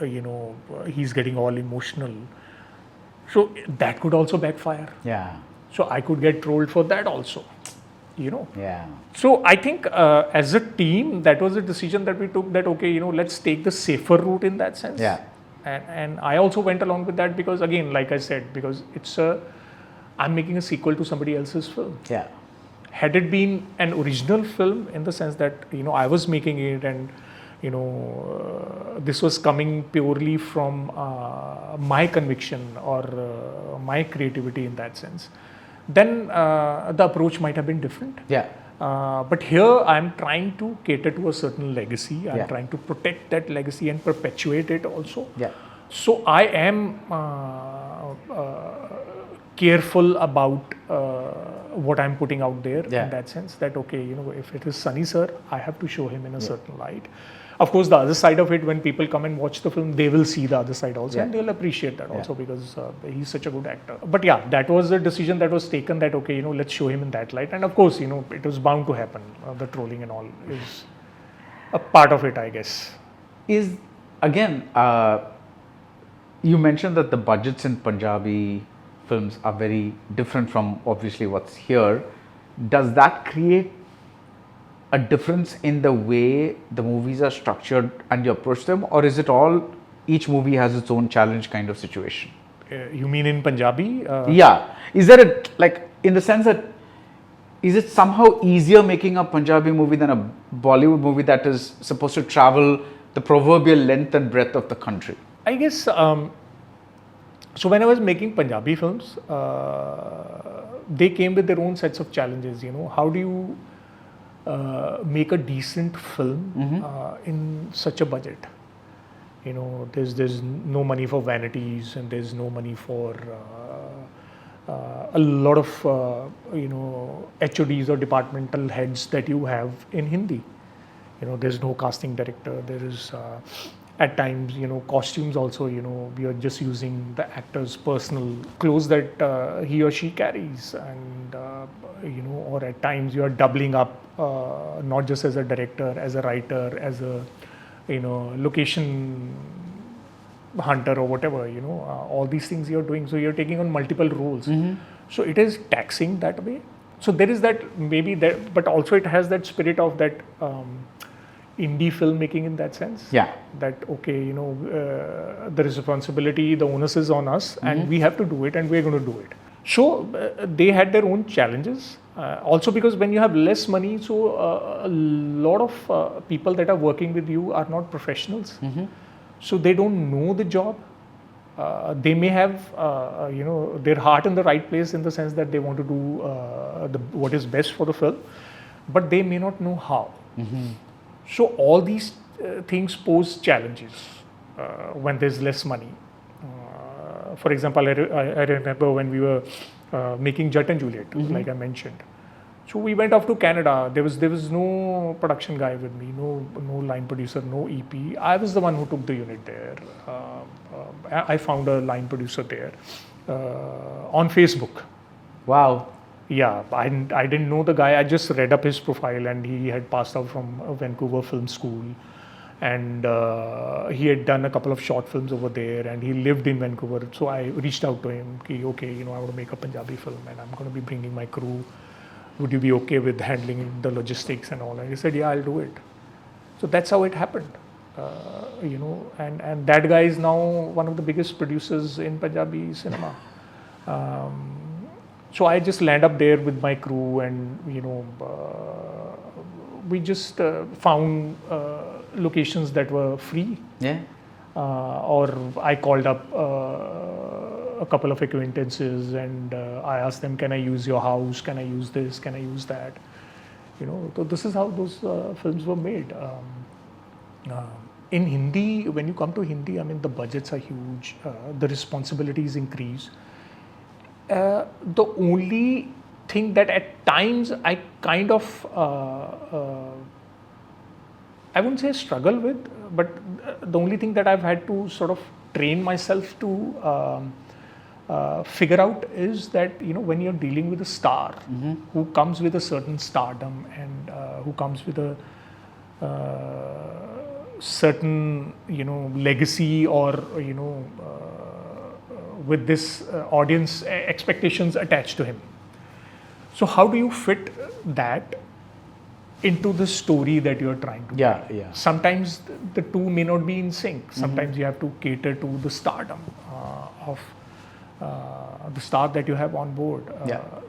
he's getting all emotional, so that could also backfire. Yeah. So I could get trolled for that also, Yeah. So I think as a team, that was a decision that we took, that, okay, let's take the safer route in that sense. Yeah. And I also went along with that because, again, like I said, because I'm making a sequel to somebody else's film. Yeah. Had it been an original film, in the sense that, I was making it and, this was coming purely from my conviction or my creativity in that sense, then the approach might have been different. Yeah. But here I'm trying to cater to a certain legacy. I'm Yeah. trying to protect that legacy and perpetuate it also. Yeah. So I am careful about what I'm putting out there in that sense, that, okay, if it is Sunny sir, I have to show him in a certain light. Of course, the other side of it, when people come and watch the film, they will see the other side also, and they'll appreciate that also, because he's such a good actor. But yeah, that was a decision that was taken, that, okay, let's show him in that light. And of course, it was bound to happen. The trolling and all is a part of it, I guess. Is, again, you mentioned that the budgets in Punjabi films are very different from obviously what's here. Does that create a difference in the way the movies are structured and you approach them, or is it all, each movie has its own challenge kind of situation? You mean in Punjabi? Yeah. Is there in the sense that, is it somehow easier making a Punjabi movie than a Bollywood movie that is supposed to travel the proverbial length and breadth of the country? I guess, so when I was making Punjabi films, they came with their own sets of challenges. How do you make a decent film in such a budget? There's no money for vanities, and there's no money for a lot of HODs or departmental heads that you have in Hindi. There's no casting director. There is at times, costumes also, we are just using the actor's personal clothes that he or she carries, and or at times you are doubling up, not just as a director, as a writer, as a location hunter or whatever, all these things you're doing. So you're taking on multiple roles. So it is taxing that way. So there is that, maybe that, but also it has that spirit of that indie filmmaking in that sense. Yeah. That, okay, the responsibility, the onus is on us, and we have to do it, and we're going to do it. So they had their own challenges. Also because when you have less money, so a lot of people that are working with you are not professionals. So they don't know the job. they may have their heart in the right place in the sense that they want to do what is best for the film, but they may not know how. So all these things pose challenges when there's less money. For example, I remember when we were making Jet and Juliet, like I mentioned. So we went off to Canada. There was no production guy with me, no line producer, no EP. I was the one who took the unit there. I found a line producer there on Facebook. Wow. Yeah, I didn't know the guy. I just read up his profile, and he had passed out from Vancouver Film School, and he had done a couple of short films over there, and he lived in Vancouver. So I reached out to him. Okay, I want to make a Punjabi film, and I'm going to be bringing my crew. Would you be okay with handling the logistics and all? And he said, yeah, I'll do it. So that's how it happened. And that guy is now one of the biggest producers in Punjabi cinema. So I just land up there with my crew, and we just found locations that were free. Yeah. Or I called up a couple of acquaintances, and I asked them, can I use your house? Can I use this? Can I use that? So this is how those films were made. In Hindi, when you come to Hindi, I mean, the budgets are huge, the responsibilities increase. The only thing that at times I kind of, I wouldn't say struggle with, but the only thing that I've had to sort of train myself to figure out is that, when you're dealing with a star who comes with a certain stardom and who comes with a certain, legacy, or, with this audience expectations attached to him. So how do you fit that into the story that you're trying to tell? Yeah. Sometimes the two may not be in sync. Sometimes you have to cater to the stardom of the star that you have on board.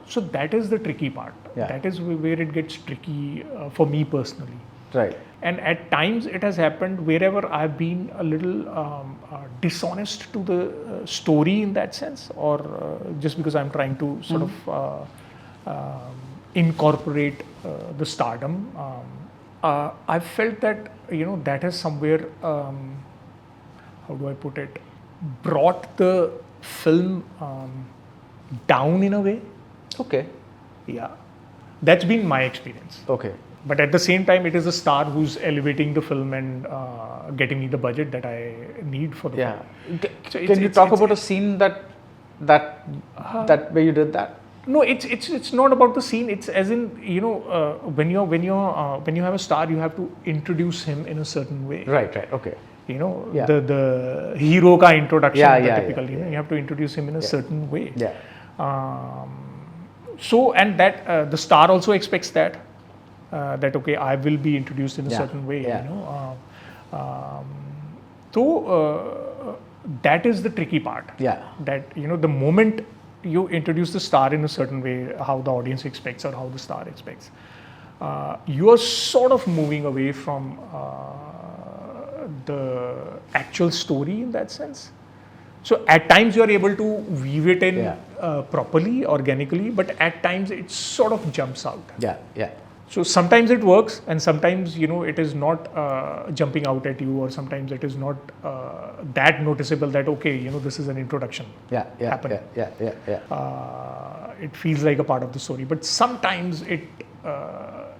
So that is the tricky part. That is where it gets tricky for me personally. Right. And at times it has happened wherever I've been a little dishonest to the story in that sense, or just because I'm trying to sort of incorporate the stardom. I've felt that, that has somewhere, how do I put it, brought the film down in a way. Okay. Yeah. That's been my experience. Okay. But at the same time, it is a star who's elevating the film and getting me the budget that I need for the film. So Can you talk about a scene that where you did that? No, it's not about the scene. It's as in, when you have a star, you have to introduce him in a certain way. Right. Okay. The hero ka introduction, typically, you have to introduce him in a certain way. Yeah. So, and that the star also expects that. That okay, I will be introduced in a certain way. So that is the tricky part. Yeah. That the moment you introduce the star in a certain way, how the audience expects or how the star expects, you are sort of moving away from the actual story in that sense. So at times you are able to weave it in properly, organically, but at times it sort of jumps out. Yeah. So sometimes it works, and sometimes it is not jumping out at you, or sometimes it is not that noticeable that okay, this is an introduction. Happening. It feels like a part of the story, but sometimes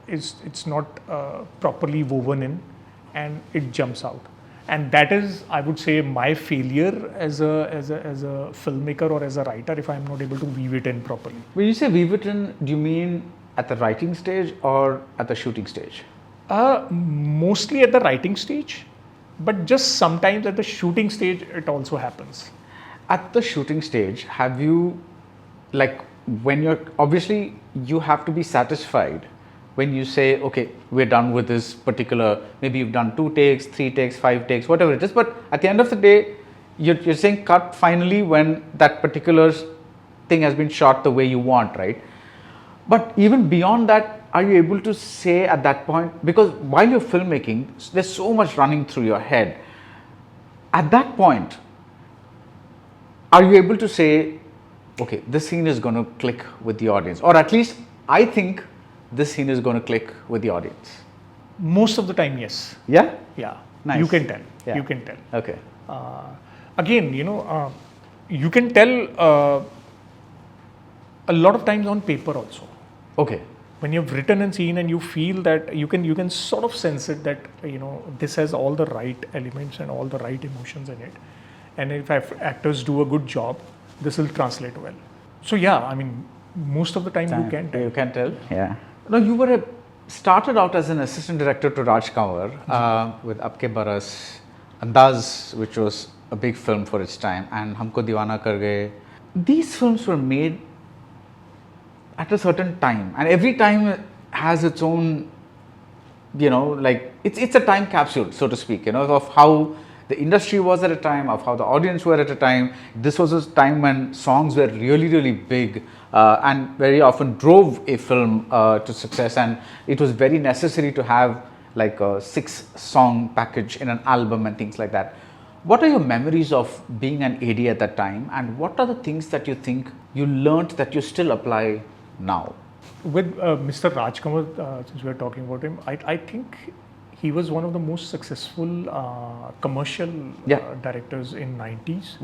it's not properly woven in, and it jumps out. And that is, I would say, my failure as a filmmaker or as a writer, if I am not able to weave it in properly. When you say weave it in, do you mean at the writing stage or at the shooting stage? Mostly at the writing stage, but just sometimes at the shooting stage it also happens. At the shooting stage, have you, when you're, obviously you have to be satisfied when you say, okay, we're done with this particular, maybe you've done 2 takes, 3 takes, 5 takes, whatever it is, but at the end of the day, you're saying cut finally when that particular thing has been shot the way you want, right? But even beyond that, are you able to say at that point, because while you're filmmaking, there's so much running through your head. At that point, are you able to say, okay, this scene is going to click with the audience, or at least I think this scene is going to click with the audience? Most of the time, yes. Yeah? Yeah. Nice. You can tell. Yeah. You can tell. Okay. Again, you can tell a lot of times on paper also. Okay. When you've written a scene and you feel that you can sort of sense it that this has all the right elements and all the right emotions in it, and if actors do a good job, this will translate well. So yeah, I mean, most of the time you can tell. You can tell. Yeah. No, you started out as an assistant director to Raj Kanwar with Abke Baras, Andaz, which was a big film for its time, and Humko Deewana Kar Gaye. These films were made at a certain time, and every time has its own, like it's a time capsule, so to speak, of how the industry was at a time, of how the audience were at a time. This was a time when songs were really, really big and very often drove a film to success, and it was very necessary to have like a 6-song package in an album and things like that. What are your memories of being an AD at that time, and what are the things that you think you learnt that you still apply now? With Mr. Raj Kanwar, since we are talking about him, I think he was one of the most successful commercial directors in 90s.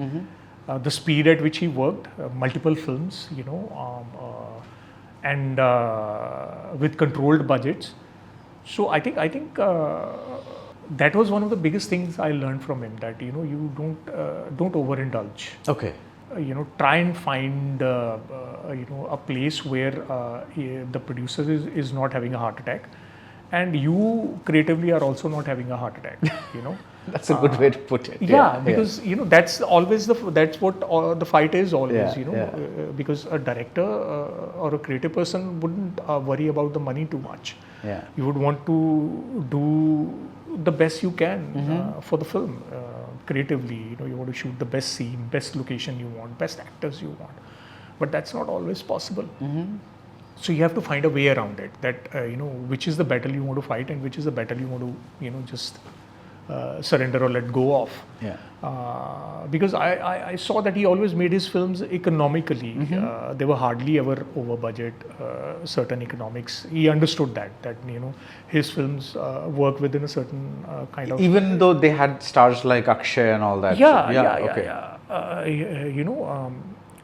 The speed at which he worked, multiple films, and with controlled budgets. So I think that was one of the biggest things I learned from him, that you don't overindulge. Okay. Try and find a place where the producer is not having a heart attack, and you creatively are also not having a heart attack. That's a good way to put it. Yeah, because that's always that's what the fight is always. Because a director or a creative person wouldn't worry about the money too much. Yeah. You would want to do the best you can for the film. Creatively, you want to shoot the best scene, best location you want, best actors you want, but that's not always possible. So you have to find a way around it, that which is the battle you want to fight and which is the battle you want to just surrender or let go of. Yeah. Because I saw that he always made his films economically. They were hardly ever over budget, certain economics. He understood that his films work within a certain kind of... Even though they had stars like Akshay and all that.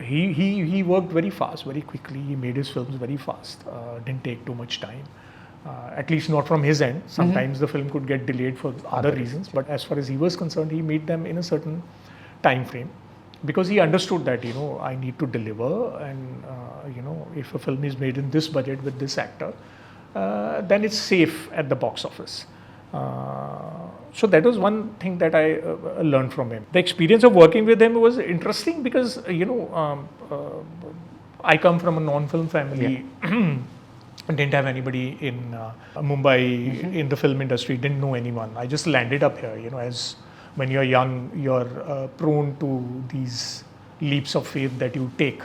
He worked very fast, very quickly. He made his films very fast. Didn't take too much time. At least not from his end. Sometimes the film could get delayed for other reasons, but as far as he was concerned, he made them in a certain time frame, because he understood that I need to deliver, and if a film is made in this budget with this actor, then it's safe at the box office. So that was one thing that I learned from him. The experience of working with him was interesting because I come from a non-film family. Didn't have anybody in Mumbai in the film industry, didn't know anyone. I just landed up here, as when you're young, you're prone to these leaps of faith that you take.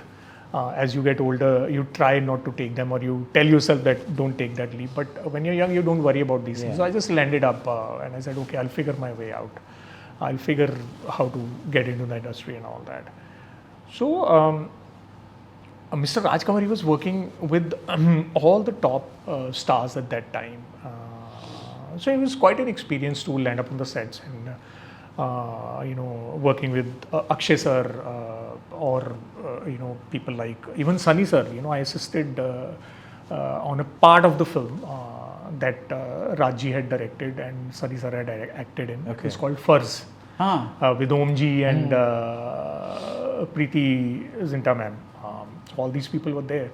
As you get older, you try not to take them, or you tell yourself that don't take that leap. But when you're young, you don't worry about these things. So I just landed up and I said, okay, I'll figure my way out. I'll figure how to get into the industry and all that. So Mr. Raj Kanwar, he was working with all the top stars at that time. So it was quite an experience to land up on the sets and working with Akshay sir or people like even Sunny sir. I assisted on a part of the film that Rajji had directed and Sunny sir had acted in. It was called Furs with Omji and Preeti Zinta ma'am. All these people were there.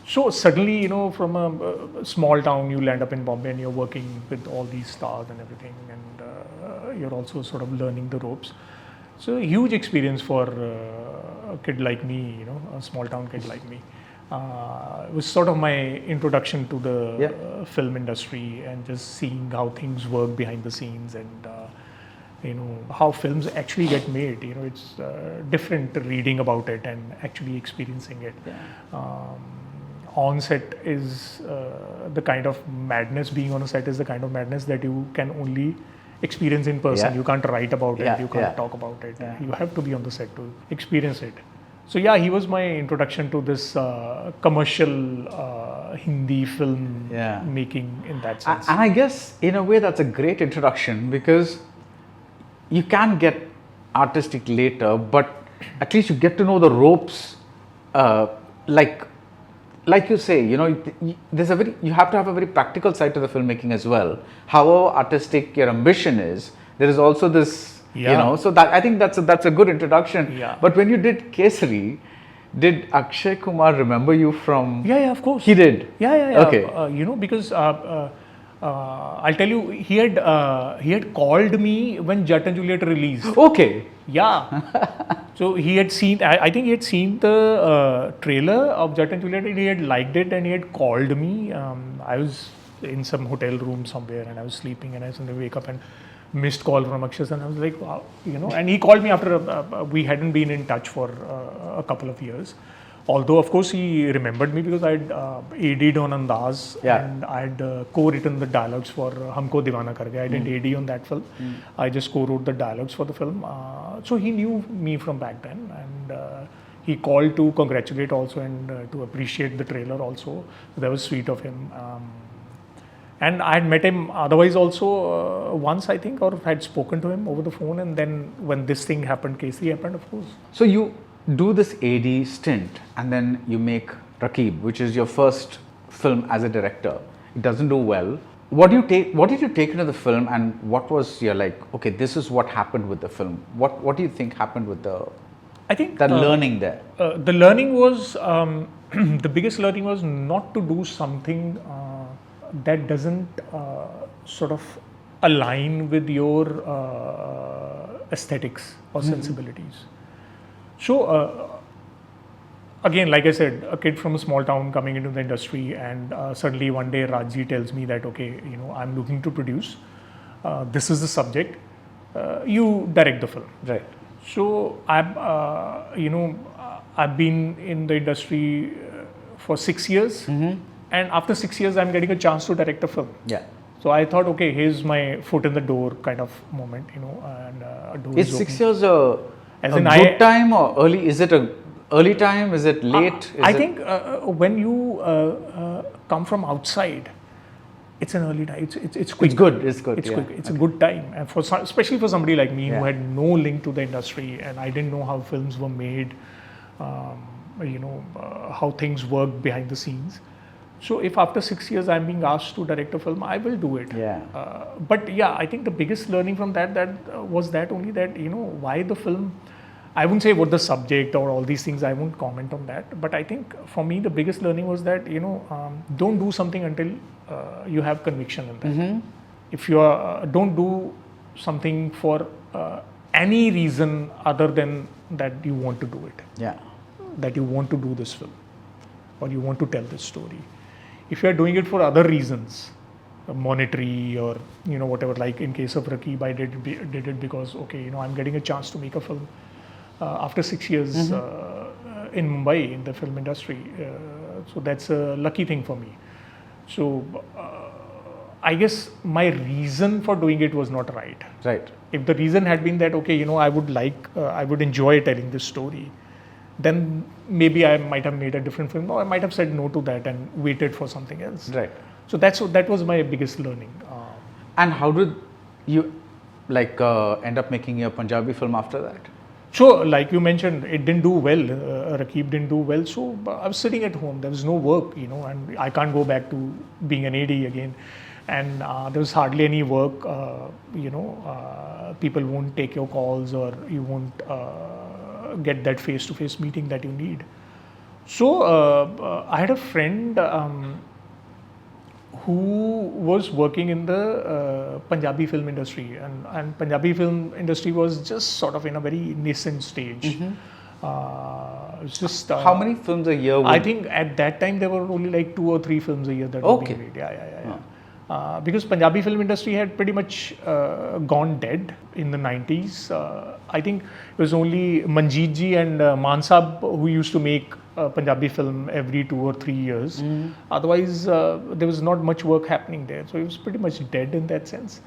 So suddenly, from a small town, you land up in Bombay and you're working with all these stars and everything, and you're also sort of learning the ropes. So a huge experience for a kid like me, a small town kid like me. It was sort of my introduction to the film industry and just seeing how things work behind the scenes and how films actually get made. It's different reading about it and actually experiencing it. On set is the kind of madness, being on a set is the kind of madness that you can only experience in person. Yeah. You can't write about Yeah, it. You can't yeah. talk about it. Yeah. You have to be on the set to experience it. So yeah, he was my introduction to this commercial Hindi film Yeah. making in that sense. And I guess in a way that's a great introduction, because you can get artistic later, but at least you get to know the ropes. Like you say, there's you have to have a very practical side to the filmmaking as well. However artistic your ambition is, there is also this, Yeah. so that I think that's a good introduction. Yeah. But when you did Kesari, did Akshay Kumar remember you from? Yeah, of course. He did. Yeah. Okay. Because I'll tell you, he had called me when Jet and Juliet released. Okay. Yeah. So he had seen, I think he had seen the trailer of Jet and Juliet, and he had liked it, and he had called me. I was in some hotel room somewhere, and I was sleeping, and I suddenly wake up and missed call from Akshay, and I was like, wow, and he called me after we hadn't been in touch for a couple of years. Although, of course, he remembered me because I'd AD'd on Andaz, Yeah. and I'd co-written the dialogues for Humko Deewana Kar Gaya. I didn't AD on that film. I just co-wrote the dialogues for the film. So he knew me from back then, and he called to congratulate also and to appreciate the trailer also. That was sweet of him. And I had met him otherwise also once, I think, or had spoken to him over the phone. And then when this thing happened, Kesari happened, of course. So you do this AD stint, and then you make Rakib, which is your first film as a director. It doesn't do well. What did you take into the film, and what was your okay, this is what happened with the film? What do you think happened with I think that learning there? The learning was the biggest learning was not to do something that doesn't sort of align with your aesthetics or sensibilities. So again, like I said, a kid from a small town coming into the industry, and suddenly one day Rajji tells me that, okay, I'm looking to produce. This is the subject. You direct the film. Right. So I've been in the industry for 6 years, and after 6 years, I'm getting a chance to direct a film. Yeah. So I thought, okay, here's my foot in the door kind of moment, and a door Is is 6 open. years a As good in time or early? Is it a early time? Is it late? I think when you come from outside, it's an early time. It's quick. It's good. It's good. It's yeah. quick. It's a good time, and especially for somebody like me Yeah. who had no link to the industry, and I didn't know how films were made, how things work behind the scenes. So if after 6 years I'm being asked to direct a film, I will do it. Yeah. But yeah, I think the biggest learning from that was that only that why the film. I wouldn't say what the subject or all these things. I won't comment on that. But I think for me the biggest learning was that don't do something until you have conviction in that. If you don't do something for any reason other than that you want to do it, Yeah. that you want to do this film, or you want to tell this story. If you are doing it for other reasons, monetary or whatever, like in case of Rakib, I did it because I'm getting a chance to make a film after 6 years in Mumbai in the film industry. So that's a lucky thing for me. So I guess my reason for doing it was not right. Right. If the reason had been that I would enjoy telling this story, then maybe I might have made a different film, or I might have said no to that and waited for something else. Right. So that was my biggest learning. And how did you end up making a Punjabi film after that? So, like you mentioned, it didn't do well. Rakib didn't do well. So I was sitting at home. There was no work, and I can't go back to being an AD again. And there was hardly any work. People won't take your calls, or you won't get that face-to-face meeting that you need. So I had a friend who was working in the Punjabi film industry, and Punjabi film industry was just sort of in a very nascent stage. It's just How many films a year? I think at that time there were only like 2 or 3 films a year that were Okay. being made. Yeah. Because Punjabi film industry had pretty much gone dead in the 90s. I think it was only Manjeet ji and Maan Saab who used to make Punjabi film every 2 or 3 years. Otherwise, there was not much work happening there. So it was pretty much dead in that sense.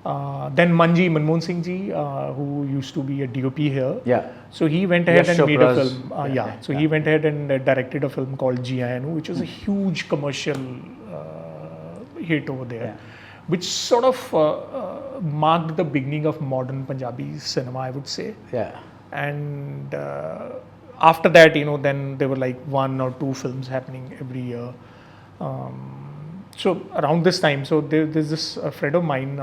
Then Manmohan Singh ji, who used to be a DOP here. Yeah. So he went ahead Yash and made a Chopra's- film. So he went ahead and directed a film called GINU, which was a huge commercial hit over there, which sort of marked the beginning of modern Punjabi cinema, I would say. Yeah. And after that, then there were like 1 or 2 films happening every year. So around this time, so there's this friend of mine,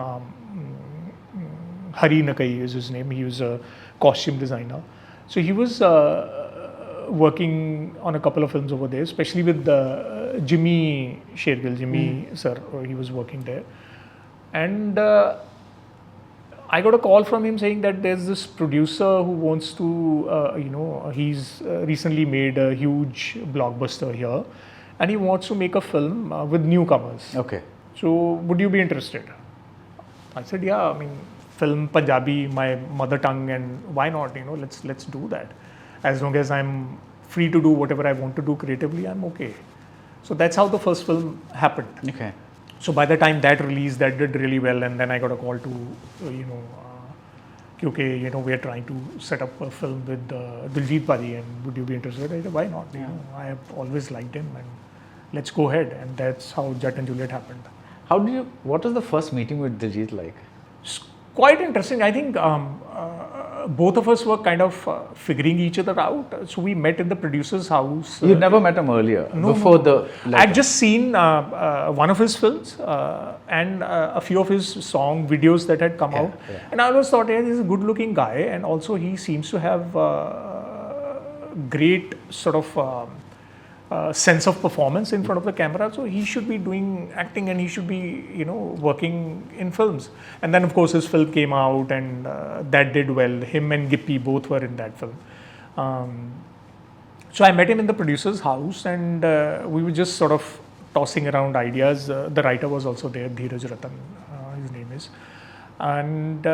Hari Nakai is his name. He was a costume designer. So he was working on a couple of films over there, especially with Jimmy Shergill, sir. He was working there. And I got a call from him saying that there's this producer who wants to, he's recently made a huge blockbuster here and he wants to make a film with newcomers. Okay. So, would you be interested? I said, yeah, I mean, film Punjabi, my mother tongue, and why not, let's do that. As long as I'm free to do whatever I want to do creatively, I'm okay. So that's how the first film happened. Okay. So by the time that released, that did really well, and then I got a call to, okay, we are trying to set up a film with Diljit Paji, and would you be interested? I said, why not? I have always liked him, and let's go ahead. And that's how Jat and Juliet happened. What was the first meeting with Diljit like? It's quite interesting. I think both of us were kind of figuring each other out. So we met in the producer's house. You never met him earlier? No, before no. the... I'd just seen one of his films and a few of his song videos that had come out. Yeah. And I always thought, yeah, he's a good looking guy. And also he seems to have great sort of sense of performance in front of the camera. So he should be doing acting and he should be, working in films. And then of course his film came out and that did well. Him and Gippy both were in that film. So I met him in the producer's house and we were just sort of tossing around ideas. The writer was also there, Dheeraj Ratan, his name is. And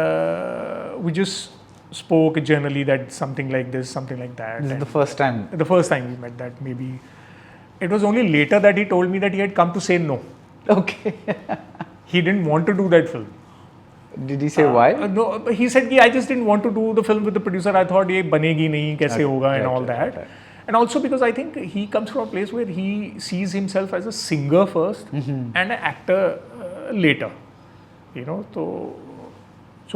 we just spoke generally that something like this, something like that. This is the first time? The first time we met that, maybe. It was only later that he told me that he had come to say no. Okay. He didn't want to do that film. Did he say why? No, he said, I just didn't want to do the film with the producer. I thought, ye banegi nahi, kaise hoga and all that. Right. And also because I think he comes from a place where he sees himself as a singer first and an actor later. So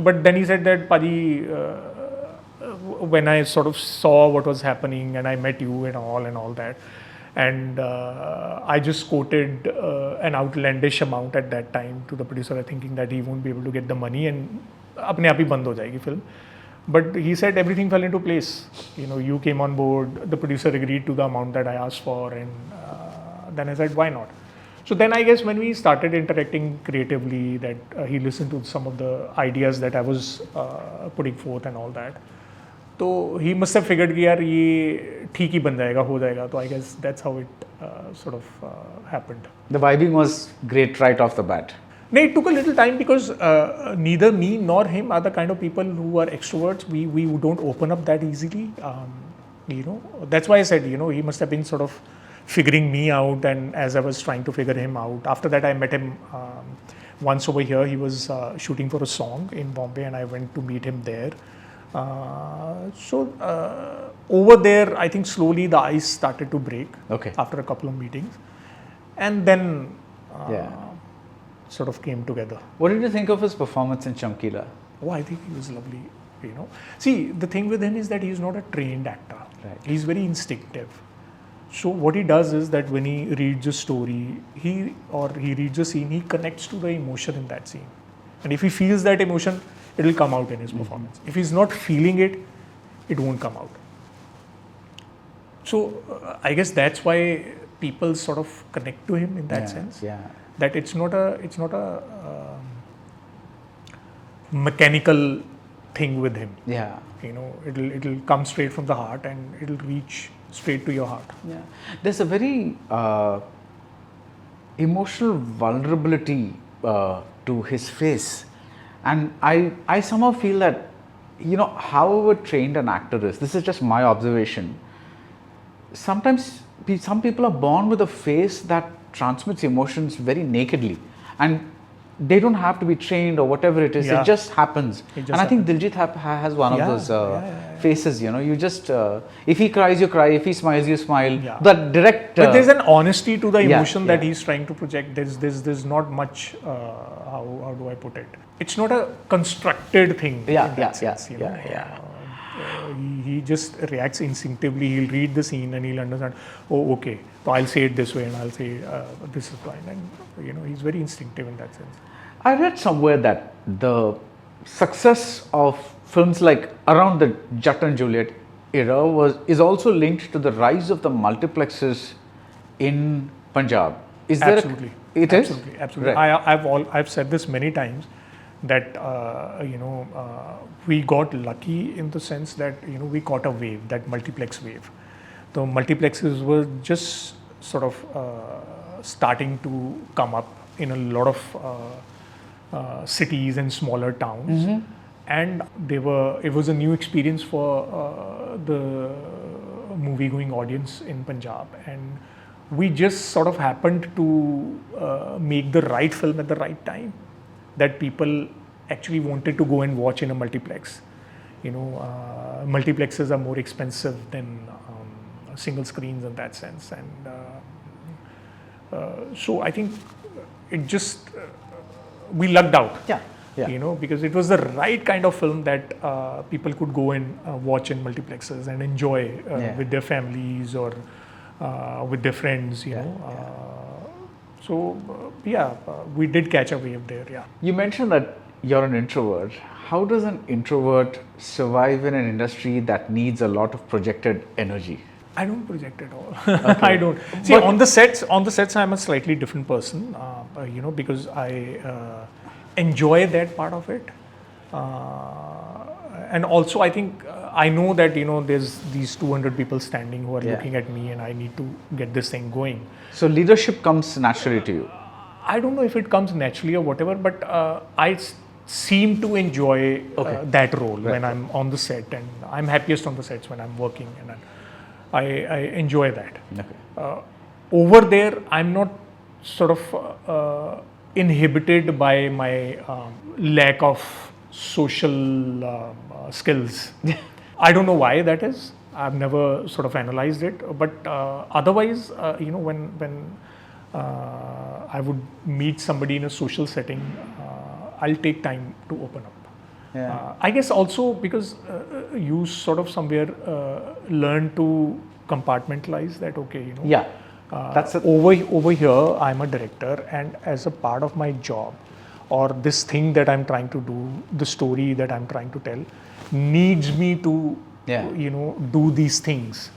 but then he said that, Paji, when I sort of saw what was happening and I met you and all that, and I just quoted an outlandish amount at that time to the producer, thinking that he won't be able to get the money and apne aap hi band ho jayegi film. But he said everything fell into place. You came on board, the producer agreed to the amount that I asked for, and then I said, why not? So then I guess when we started interacting creatively, that he listened to some of the ideas that I was putting forth and all that. So he must have figured कि यार ये ठीक ही बन जाएगा, हो जाएगा. So I guess that's how it sort of happened. The vibing was great right off the bat. No, it took a little time because neither me nor him are the kind of people who are extroverts. We don't open up that easily. That's why I said, he must have been sort of figuring me out, and as I was trying to figure him out. After that, I met him once over here. He was shooting for a song in Bombay, and I went to meet him there. So over there, I think slowly the ice started to break. Okay. After a couple of meetings, and then sort of came together. What did you think of his performance in Chamkila? Oh, I think he was lovely. See, the thing with him is that he's not a trained actor. Right. He's very instinctive. So what he does is that when he reads a story, he reads a scene, he connects to the emotion in that scene, and if he feels that emotion, it will come out in his performance. If he's not feeling it, it won't come out. So I guess that's why people sort of connect to him in that sense. Yeah. That it's not a mechanical thing with him. Yeah. It'll come straight from the heart and it'll reach straight to your heart. Yeah. There's a very emotional vulnerability to his face. And I somehow feel that, however trained an actor is, this is just my observation, sometimes some people are born with a face that transmits emotions very nakedly. And they don't have to be trained or whatever it is. Yeah. It just happens. It just And I think Diljit has one of Yeah, those yeah. faces. You just if he cries, you cry. If he smiles, you smile. Yeah. That direct. But there's an honesty to the yeah, emotion that yeah. he's trying to project. There's not much. How do I put it? It's not a constructed thing. Yeah, in that sense, you know. yeah. He just reacts instinctively. He'll read the scene and he'll understand. Oh, okay. So I'll say it this way, and I'll say this is fine. And he's very instinctive in that sense. I read somewhere that the success of films like around the Jatt and Juliet era is also linked to the rise of the multiplexes in Punjab. Is there? Absolutely. It is? Absolutely. Right. I've said this many times that we got lucky in the sense that we caught a wave, that multiplex wave. The multiplexes were just sort of starting to come up in a lot of cities and smaller towns, and it was a new experience for the movie-going audience in Punjab, and we just sort of happened to make the right film at the right time that people actually wanted to go and watch in a multiplex. Multiplexes are more expensive than single screens in that sense, and so I think it just we lucked out. Yeah. Because it was the right kind of film that people could go and watch in multiplexes and enjoy with their families or with their friends. We did catch a wave there. Yeah. You mentioned that you're an introvert. How does an introvert survive in an industry that needs a lot of projected energy? I don't project at all. Okay. I don't. See, on the sets, I'm a slightly different person. Because I enjoy that part of it, and also I think I know that there's these 200 people standing who are looking at me, and I need to get this thing going. So leadership comes naturally to you. I don't know if it comes naturally or whatever, but I seem to enjoy that role when I'm on the set, and I'm happiest on the sets when I'm working, and I enjoy that. Okay. Over there, I'm not sort of inhibited by my lack of social skills. I don't know why that is. I've never sort of analyzed it, but otherwise, when I would meet somebody in a social setting, I'll take time to open up. Yeah. I guess also because you sort of somewhere learn to compartmentalize that. Okay, That's over here I'm a director, and as a part of my job or this thing that I'm trying to do, the story that I'm trying to tell needs me to do these things.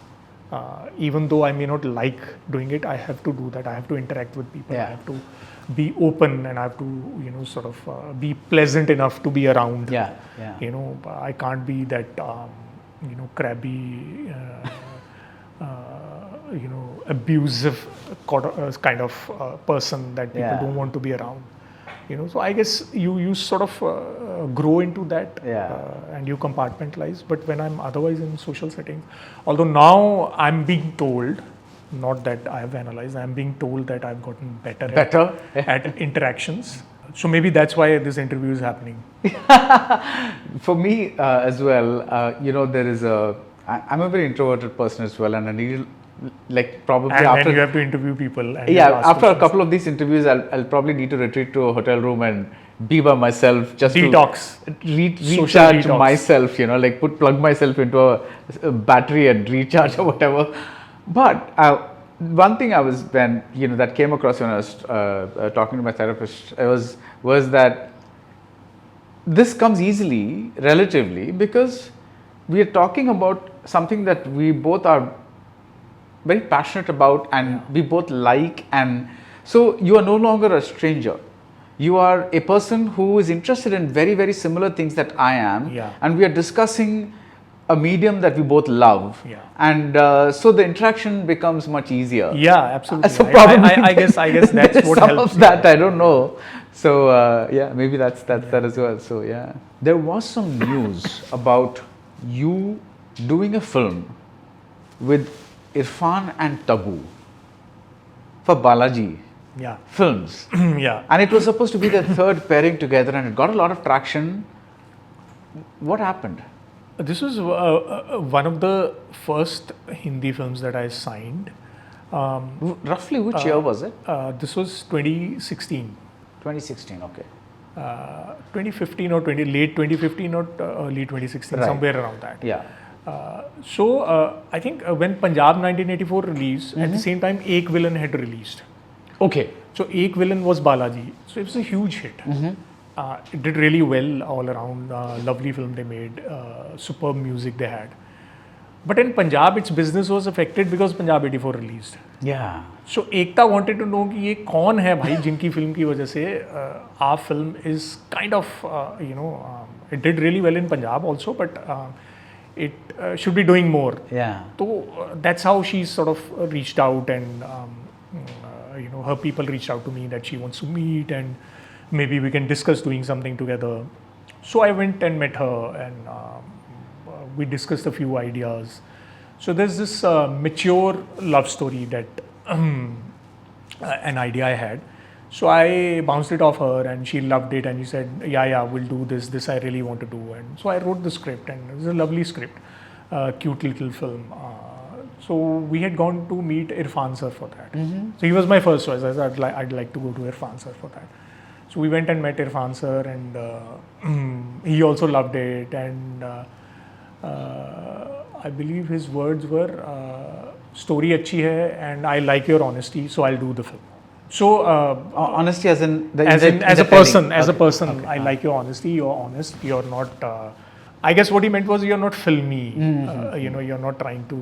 Even though I may not like doing it, I have to do that. I have to interact with people. I have to be open, and I have to sort of be pleasant enough to be around. I can't be that crabby abusive kind of person that people don't want to be around. So I guess you sort of grow into that and you compartmentalize. But when I'm otherwise in social settings, although now I'm being told, not that I have analyzed, I'm being told that I've gotten better at interactions. So maybe that's why this interview is happening. For me as well, there is I'm a very introverted person as well, and I need probably and after then you have to interview people. And after a couple of these interviews, I'll probably need to retreat to a hotel room and be by myself, just detox, to recharge myself. Plug myself into a battery and recharge or whatever. But one thing that came across when I was talking to my therapist was that this comes easily, relatively, because we are talking about something that we both are very passionate about, and we both like, and so you are no longer a stranger. You are a person who is interested in very, very similar things that I am, and we are discussing a medium that we both love, and so the interaction becomes much easier. Yeah, absolutely. So probably I guess that's what some helps. Of that I don't know. So maybe that's that as well. So there was some news about you doing a film with Irfan and Tabu for Balaji. Yeah. films. Yeah. And it was supposed to be the third pairing together, and it got a lot of traction. What happened? This was one of the first Hindi films that I signed. Roughly which year was it? This was 2016. 2016, okay. 2015 or late 2015 or early 2016, Right. somewhere around that. Yeah. I think when Punjab 1984 released, at the same time, Ek Villain had released. Okay. So Ek Villain was Balaji. So it was a huge hit. It did really well all around. Lovely film they made. Superb music they had. But in Punjab, its business was affected because Punjab 84 released. Yeah. So Ekta wanted to know कि ये कौन है भाई जिनकी film की वजह से our film is kind of it did really well in Punjab also, but it should be doing more. Yeah. So that's how she sort of reached out, and her people reached out to me that she wants to meet and maybe we can discuss doing something together. So I went and met her, and we discussed a few ideas. So there's this mature love story that an idea I had. So I bounced it off her, and she loved it, and she said, yeah, we'll do this. This I really want to do. And so I wrote the script, and it was a lovely script, cute little film. So we had gone to meet Irfan sir for that. So he was my first choice. I said, I'd like to go to Irfan sir for that. So we went and met Irfan sir, and he also loved it. And I believe his words were, story achhi hai, and I like your honesty, so I'll do the film. So honesty as in as a person, I like your honesty. You're honest. You're not. I guess what he meant was you're not filmy. You're not trying to,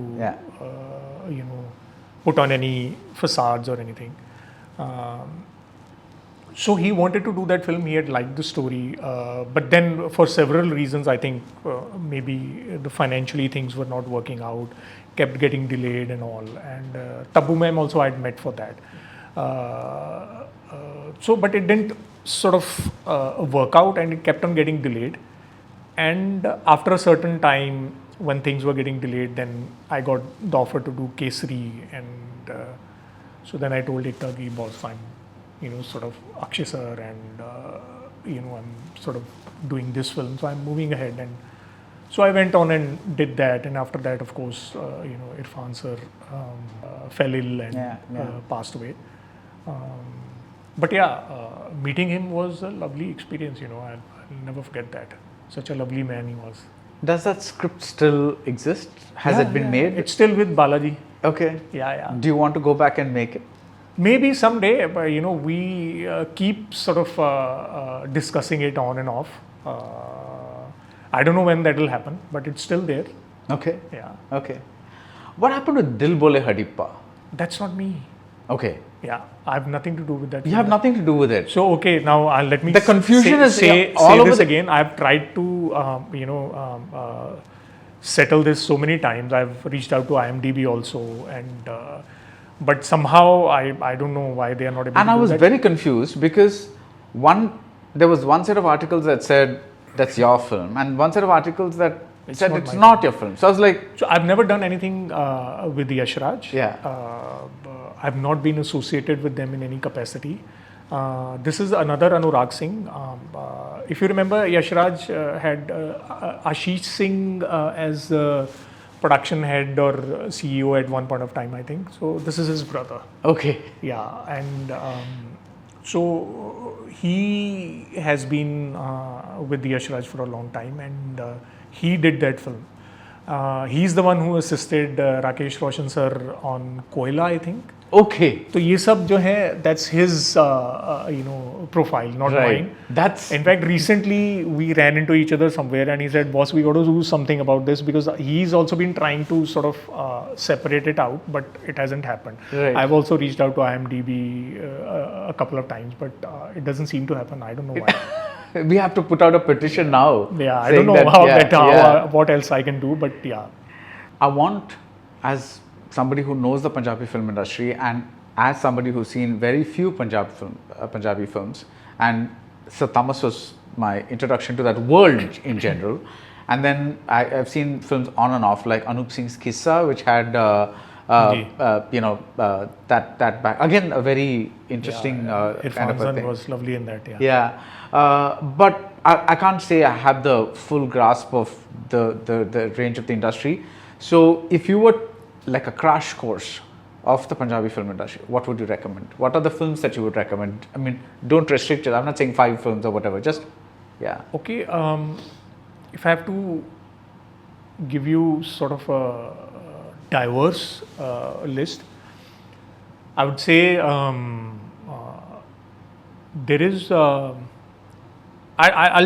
put on any facades or anything. So he wanted to do that film. He had liked the story, but then for several reasons, I think maybe the financially things were not working out, kept getting delayed and all. And Tabu ma'am also I had met for that. But it didn't sort of work out, and it kept on getting delayed. And after a certain time, when things were getting delayed, then I got the offer to do Kesari, and so then I told Ekta ki boss, I'm sort of Akshay sir, and I'm sort of doing this film, so I'm moving ahead. And so I went on and did that, and after that, of course, Irfan sir fell ill and passed away. But meeting him was a lovely experience. I'll never forget that. Such a lovely man he was. Does that script still exist? Has it been made? It's still with Balaji. Okay. Yeah. Do you want to go back and make it? Maybe someday, but we keep sort of discussing it on and off. I don't know when that will happen, but it's still there. Okay. Yeah. Okay. What happened with Dil Bole Hadippa? That's not me. Okay. Yeah, I have nothing to do with that. You have nothing to do with it. So okay, now let me. The confusion is say all over this again. I've tried to settle this so many times. I've reached out to IMDb also, and but somehow I don't know why they are not able. And to I do was that. very confused because there was one set of articles that said that's your film, and one set of articles that said it's not your film. So I was like, so I've never done anything with the Yash Raj. Yeah. I've not been associated with them in any capacity. This is another Anurag Singh. If you remember, Yash Raj had Aashik Singh as production head or CEO at one point of time, I think. So this is his brother. okay. Yeah, and so he has been with the Yash Raj for a long time, and he did that film. He's the one who assisted Rakesh Roshan sir on Koila, I think. Okay. So ये सब जो है, that's his profile, not mine. That's In fact, recently we ran into each other somewhere, and he said, "Boss, we got to do something about this," because he's also been trying to sort of separate it out, but it hasn't happened. Right. I've also reached out to IMDb a couple of times, but it doesn't seem to happen. I don't know why. we have to put out a petition now. Yeah, I don't know what else I can do, but yeah. I want, as somebody who knows the Punjabi film industry, and as somebody who's seen very few Punjabi films, and so Thomas was my introduction to that world in general. And then I've seen films on and off, like Anurag Singh's Kissa, which had That back again, a very interesting kind of a thing. was lovely in that. But I can't say I have the full grasp of the range of the industry. So if you were like a crash course of the Punjabi film industry, what would you recommend? What are the films that you would recommend? I mean, don't restrict it. I'm not saying 5 films or whatever. Just Okay. If I have to give you sort of a diverse list, I would say there is. I'll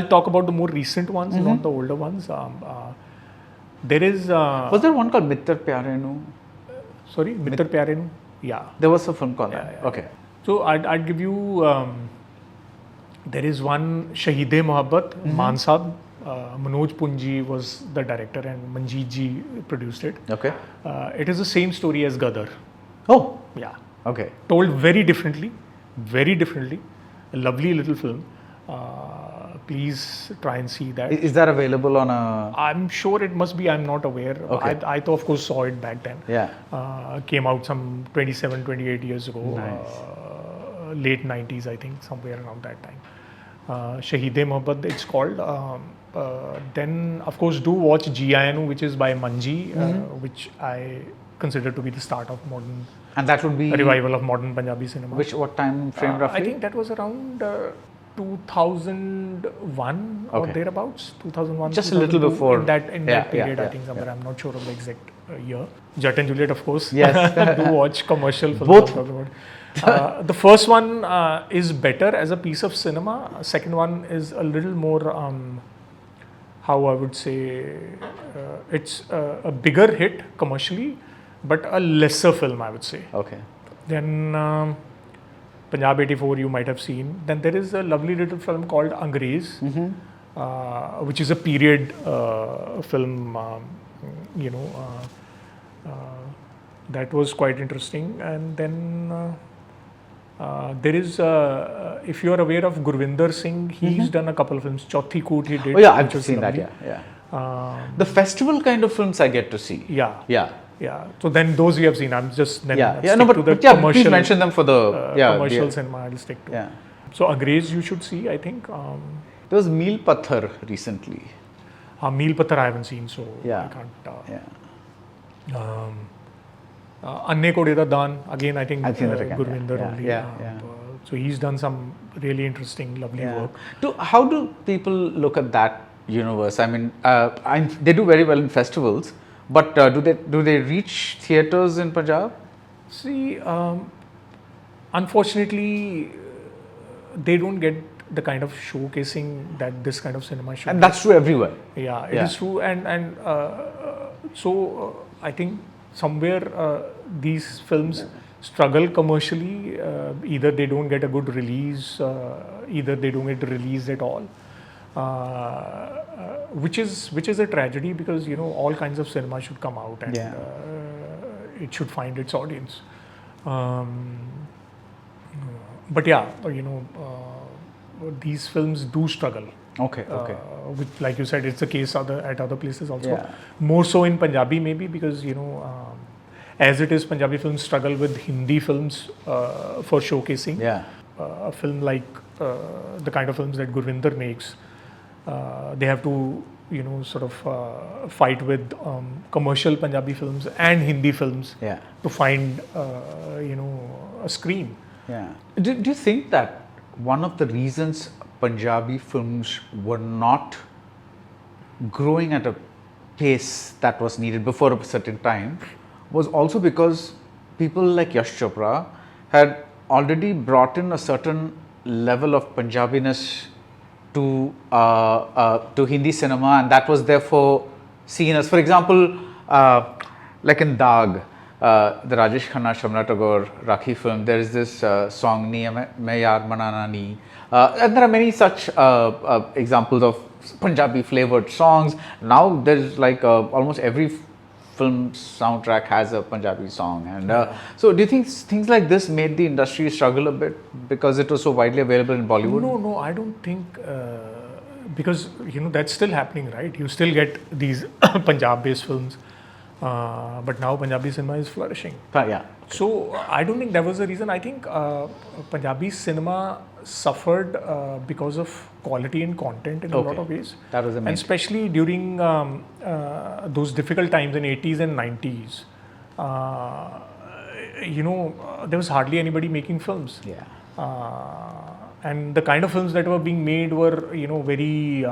talk about the more recent ones, not the older ones. There is. Was there one called Mittar Pyare Nu? Sorry, Mittar Pyare Nu? Yeah. There was a film called that. Okay. So I'd give you. There is one Shaheed-e Mohabbat, Maan Saab. Manoj Punji was the director and Manjeet ji produced it. Okay. It is the same story as Gadar. Oh. Yeah. Okay. Told very differently. A lovely little film. Please try and see that. Is that available on a? I'm sure it must be. I'm not aware. Okay. I of course saw it back then. Yeah. Came out some 27, 28 years ago. Nice. Late 90s, I think, somewhere around that time. Shaheed-e Mohabbat, it's called. Then, of course, do watch Jiayanu, which is by Manji, which I consider to be the start of modern. And that would be a revival of modern Punjabi cinema. What time frame roughly? I think that was around 2001 or thereabouts. 2001. Just a little before. In that period, I think somewhere. I'm not sure of the exact year. Jet and Juliet, of course. Yes. Do watch commercial films. Both. The first one is better as a piece of cinema. Second one is a little more, how I would say, it's a bigger hit commercially, but a lesser film, I would say. Okay. Then Punjab 84 you might have seen. Then there is a lovely little film called Angrez, which is a period film, that was quite interesting. And then there is, if you are aware of Gurvinder Singh, he's done a couple of films. Chauthi Koot he did. Oh yeah, I've seen that. Yeah. The festival kind of films I get to see. Yeah. So then those you have seen. I'm just then to the commercial. Please mention them for the commercial cinema. I'll stick to. Yeah. So Angrez you should see. I think. There was Meel Pathar recently. Meel Pathar I haven't seen, so I can't. Anne Kode Da Daan, again I think Gurvinder only. So he's done some really interesting, lovely work. How do people look at that universe? I mean, they do very well in festivals, but do they reach theatres in Punjab? See, unfortunately, they don't get the kind of showcasing that this kind of cinema should. And that's true everywhere. Yeah, it is true, and so I think somewhere these films struggle commercially. Either they don't get a good release, either they don't get released at all, which is a tragedy, because all kinds of cinema should come out and it should find its audience. But these films do struggle. Okay. Which, like you said, it's the case at other places also. Yeah. More so in Punjabi maybe, because as it is, Punjabi films struggle with Hindi films for showcasing. Yeah. A film like the kind of films that Gurvinder makes, they have to sort of fight with commercial Punjabi films and Hindi films to find a screen. Yeah. Do you think that one of the reasons Punjabi films were not growing at a pace that was needed before a certain time was also because people like Yash Chopra had already brought in a certain level of Punjabiness to Hindi cinema, and that was therefore seen as, for example, like in Daag, the Rajesh Khanna, Shamna Tagore, Rakhi film, there is this song, Ni Main Yaar Manana Ni. And there are many such examples of Punjabi flavored songs. Now there's like almost every film soundtrack has a Punjabi song. And so do you think things like this made the industry struggle a bit because it was so widely available in Bollywood? No, I don't think, because that's still happening, right? You still get these Punjab based films But now Punjabi cinema is flourishing. Yeah. So I don't think that was the reason. I think Punjabi cinema suffered because of quality and content in a lot of ways. That was the main and especially during those difficult times in 80s and 90s. There was hardly anybody making films. Yeah. And the kind of films that were being made were, very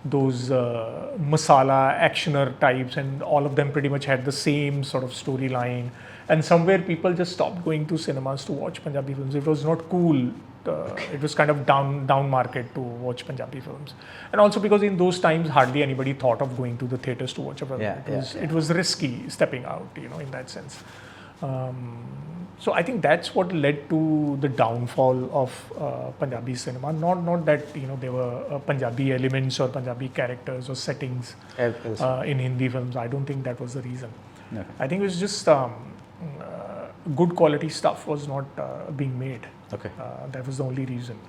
those masala actioner types, and all of them pretty much had the same sort of storyline. And somewhere people just stopped going to cinemas to watch Punjabi films. It was not cool. It was kind of down market to watch Punjabi films. And also because in those times hardly anybody thought of going to the theatres to watch a film. It was risky stepping out, in that sense. So I think that's what led to the downfall of Punjabi cinema. Not that there were Punjabi elements or Punjabi characters or settings in Hindi films. I don't think that was the reason. No. I think it was just good quality stuff was not being made. Okay. That was the only reason.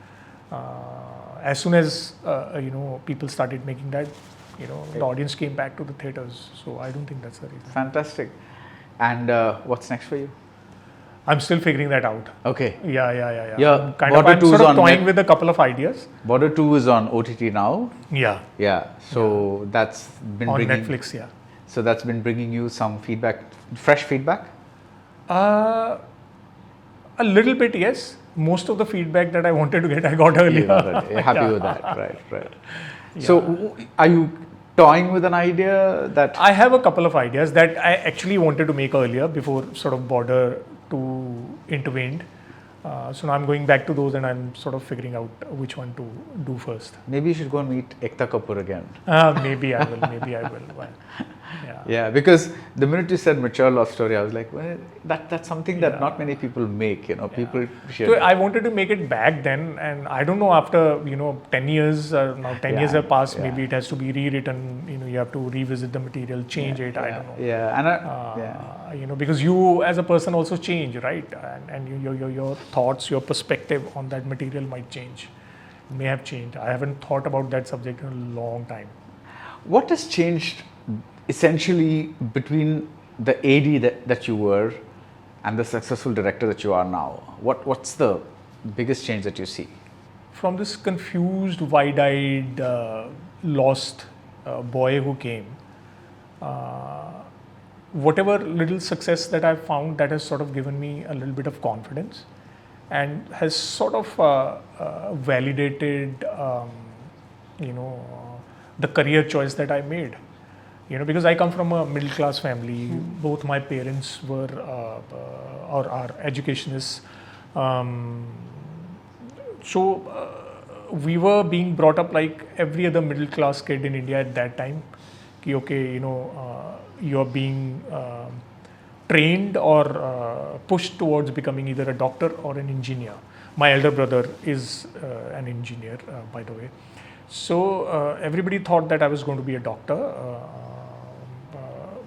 As soon as people started making that, the audience came back to the theaters. So I don't think that's the reason. Fantastic. And what's next for you? I'm still figuring that out. Okay. Yeah. Yeah, I'm sort of toying with a couple of ideas. Border 2 is on OTT now. Yeah. Yeah. So that's been on bringing Netflix. Yeah. So that's been bringing you some feedback, fresh feedback. A little bit, yes. Most of the feedback that I wanted to get, I got earlier. You're happy with that, right? Yeah. So, are you toying with an idea that I have a couple of ideas that I actually wanted to make earlier before sort of Border 2 intervened. So now I'm going back to those and I'm sort of figuring out which one to do first. maybe you should go and meet Ekta Kapoor again? Maybe I will. Well, Yeah, because the minute you said mature love story, I was like, well, that's something that not many people make, people should. So I wanted to make it back then, and I don't know, after 10 years, now 10 years have passed, maybe it has to be rewritten, you have to revisit the material, change it, I don't know. Yeah, and because you as a person also change, right? And your thoughts, your perspective on that material might change, may have changed. I haven't thought about that subject in a long time. what has changed essentially between the AD that you were and the successful director that you are now? What's the biggest change that you see? From this confused, wide-eyed, lost boy who came, whatever little success that I've found, that has sort of given me a little bit of confidence and has sort of validated, the career choice that I made. Because I come from a middle-class family. Both my parents were or are educationists. So we were being brought up like every other middle-class kid in India at that time. You're being trained or pushed towards becoming either a doctor or an engineer. My elder brother is an engineer, by the way. So everybody thought that I was going to be a doctor.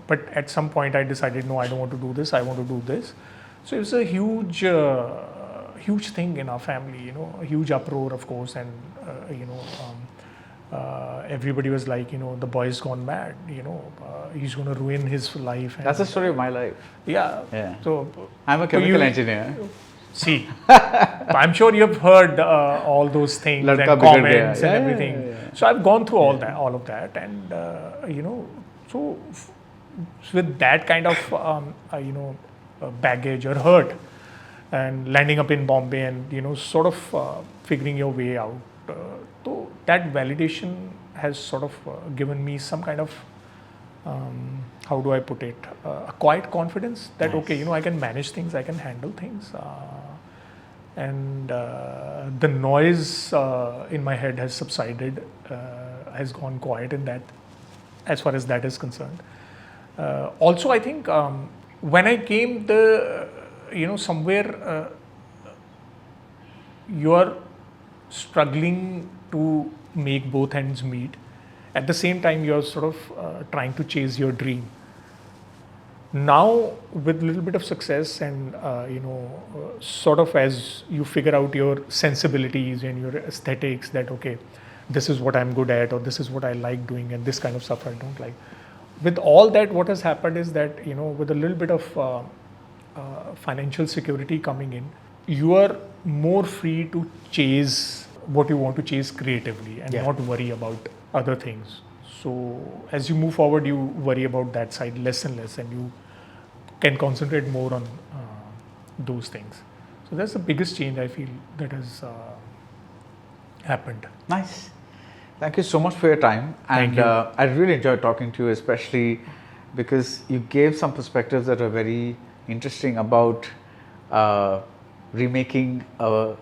But at some point I decided, no, I don't want to do this, I want to do this. So it was a huge thing in our family, a huge uproar, of course, and everybody was like, the boy's gone mad, he's going to ruin his life. And That's the story of my life. Yeah. So I'm a chemical engineer. See, I'm sure you've heard all those things and comments and everything. Yeah. So I've gone through all of that, and so with that kind of baggage or hurt, and landing up in Bombay and sort of figuring your way out, so that validation has sort of given me some kind of how do I put it, a quiet confidence that okay, I can manage things, I can handle things, and the noise in my head has subsided, has gone quiet in that, as far as that is concerned. Also, I think when I came, somewhere you are struggling to make both ends meet. At the same time, you're sort of trying to chase your dream. Now, with a little bit of success and, sort of as you figure out your sensibilities and your aesthetics, that, okay, this is what I'm good at, or this is what I like doing, and this kind of stuff I don't like. with all that, what has happened is that, you know, with a little bit of financial security coming in, you are more free to chase what you want to chase creatively and not worry about other things. So as you move forward, you worry about that side less and less, and you can concentrate more on those things. So that's the biggest change I feel that has happened. Nice. Thank you so much for your time. And I really enjoyed talking to you, especially because you gave some perspectives that are very interesting about remaking a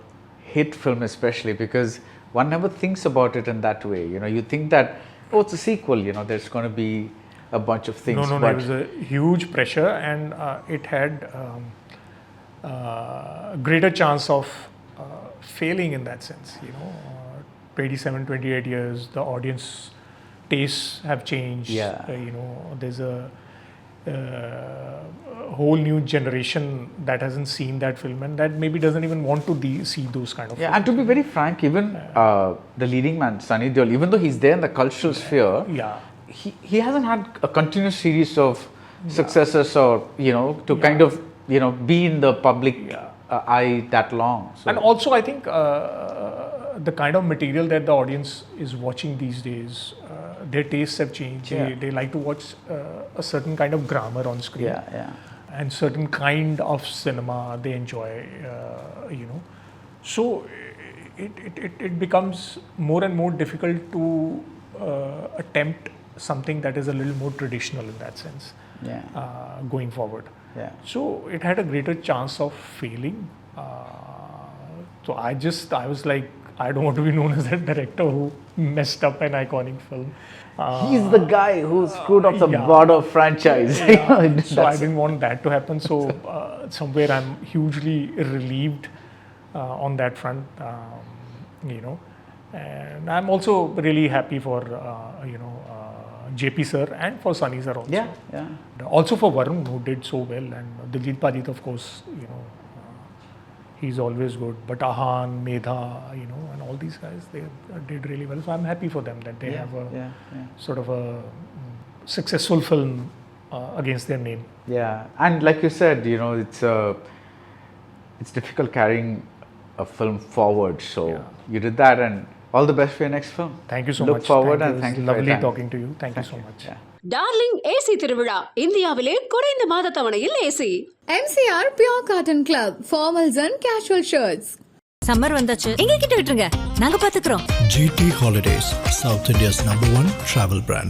hit film, especially because one never thinks about it in that way. You know, you think that, oh, it's a sequel, you know, there's going to be a bunch of things. No, it was a huge pressure, and it had greater chance of failing in that sense. You know, 27, 28 years, the audience tastes have changed. You know, there's a whole new generation that hasn't seen that film, and that maybe doesn't even want to see those kind of films. And to be very frank, even the leading man, Sunny Deol, even though he's there in the cultural sphere, he hasn't had a continuous series of successes or, you know, to kind of, you know, be in the public eye that long. So. And also, I think the kind of material that the audience is watching these days, their tastes have changed. They like to watch a certain kind of grammar on screen. And certain kind of cinema they enjoy, you know. So it becomes more and more difficult to attempt something that is a little more traditional in that sense going forward. So it had a greater chance of failing. So I was like, I don't want to be known as that director who messed up an iconic film. He's the guy who screwed up the Border franchise. So I didn't want that to happen. So somewhere I'm hugely relieved on that front, you know. And I'm also really happy for, you know, JP sir and for Sunny sir also. Also for Varun, who did so well, and Diljit Pajit, of course, you know, he's always good. But Ahan, Medha, you know, and all these guys, they did really well. So I'm happy for them that they have a sort of a successful film against their name. And like you said, you know, it's difficult carrying a film forward. So you did that, and all the best for your next film. Thank you so much. Look forward, and thank you. Lovely talking to you. Thank you so much. Darling AC திருவிழா இந்தியாவிலே குறைந்த மாத தவணையில் AC. MCR Pure Cotton Club, formals and casual shirts. Summer வந்தாச்சு, எங்க கிட்ட விட்டுருங்க, நாங்க பாத்துக்கிறோம். GT Holidays, South India's #1 travel brand.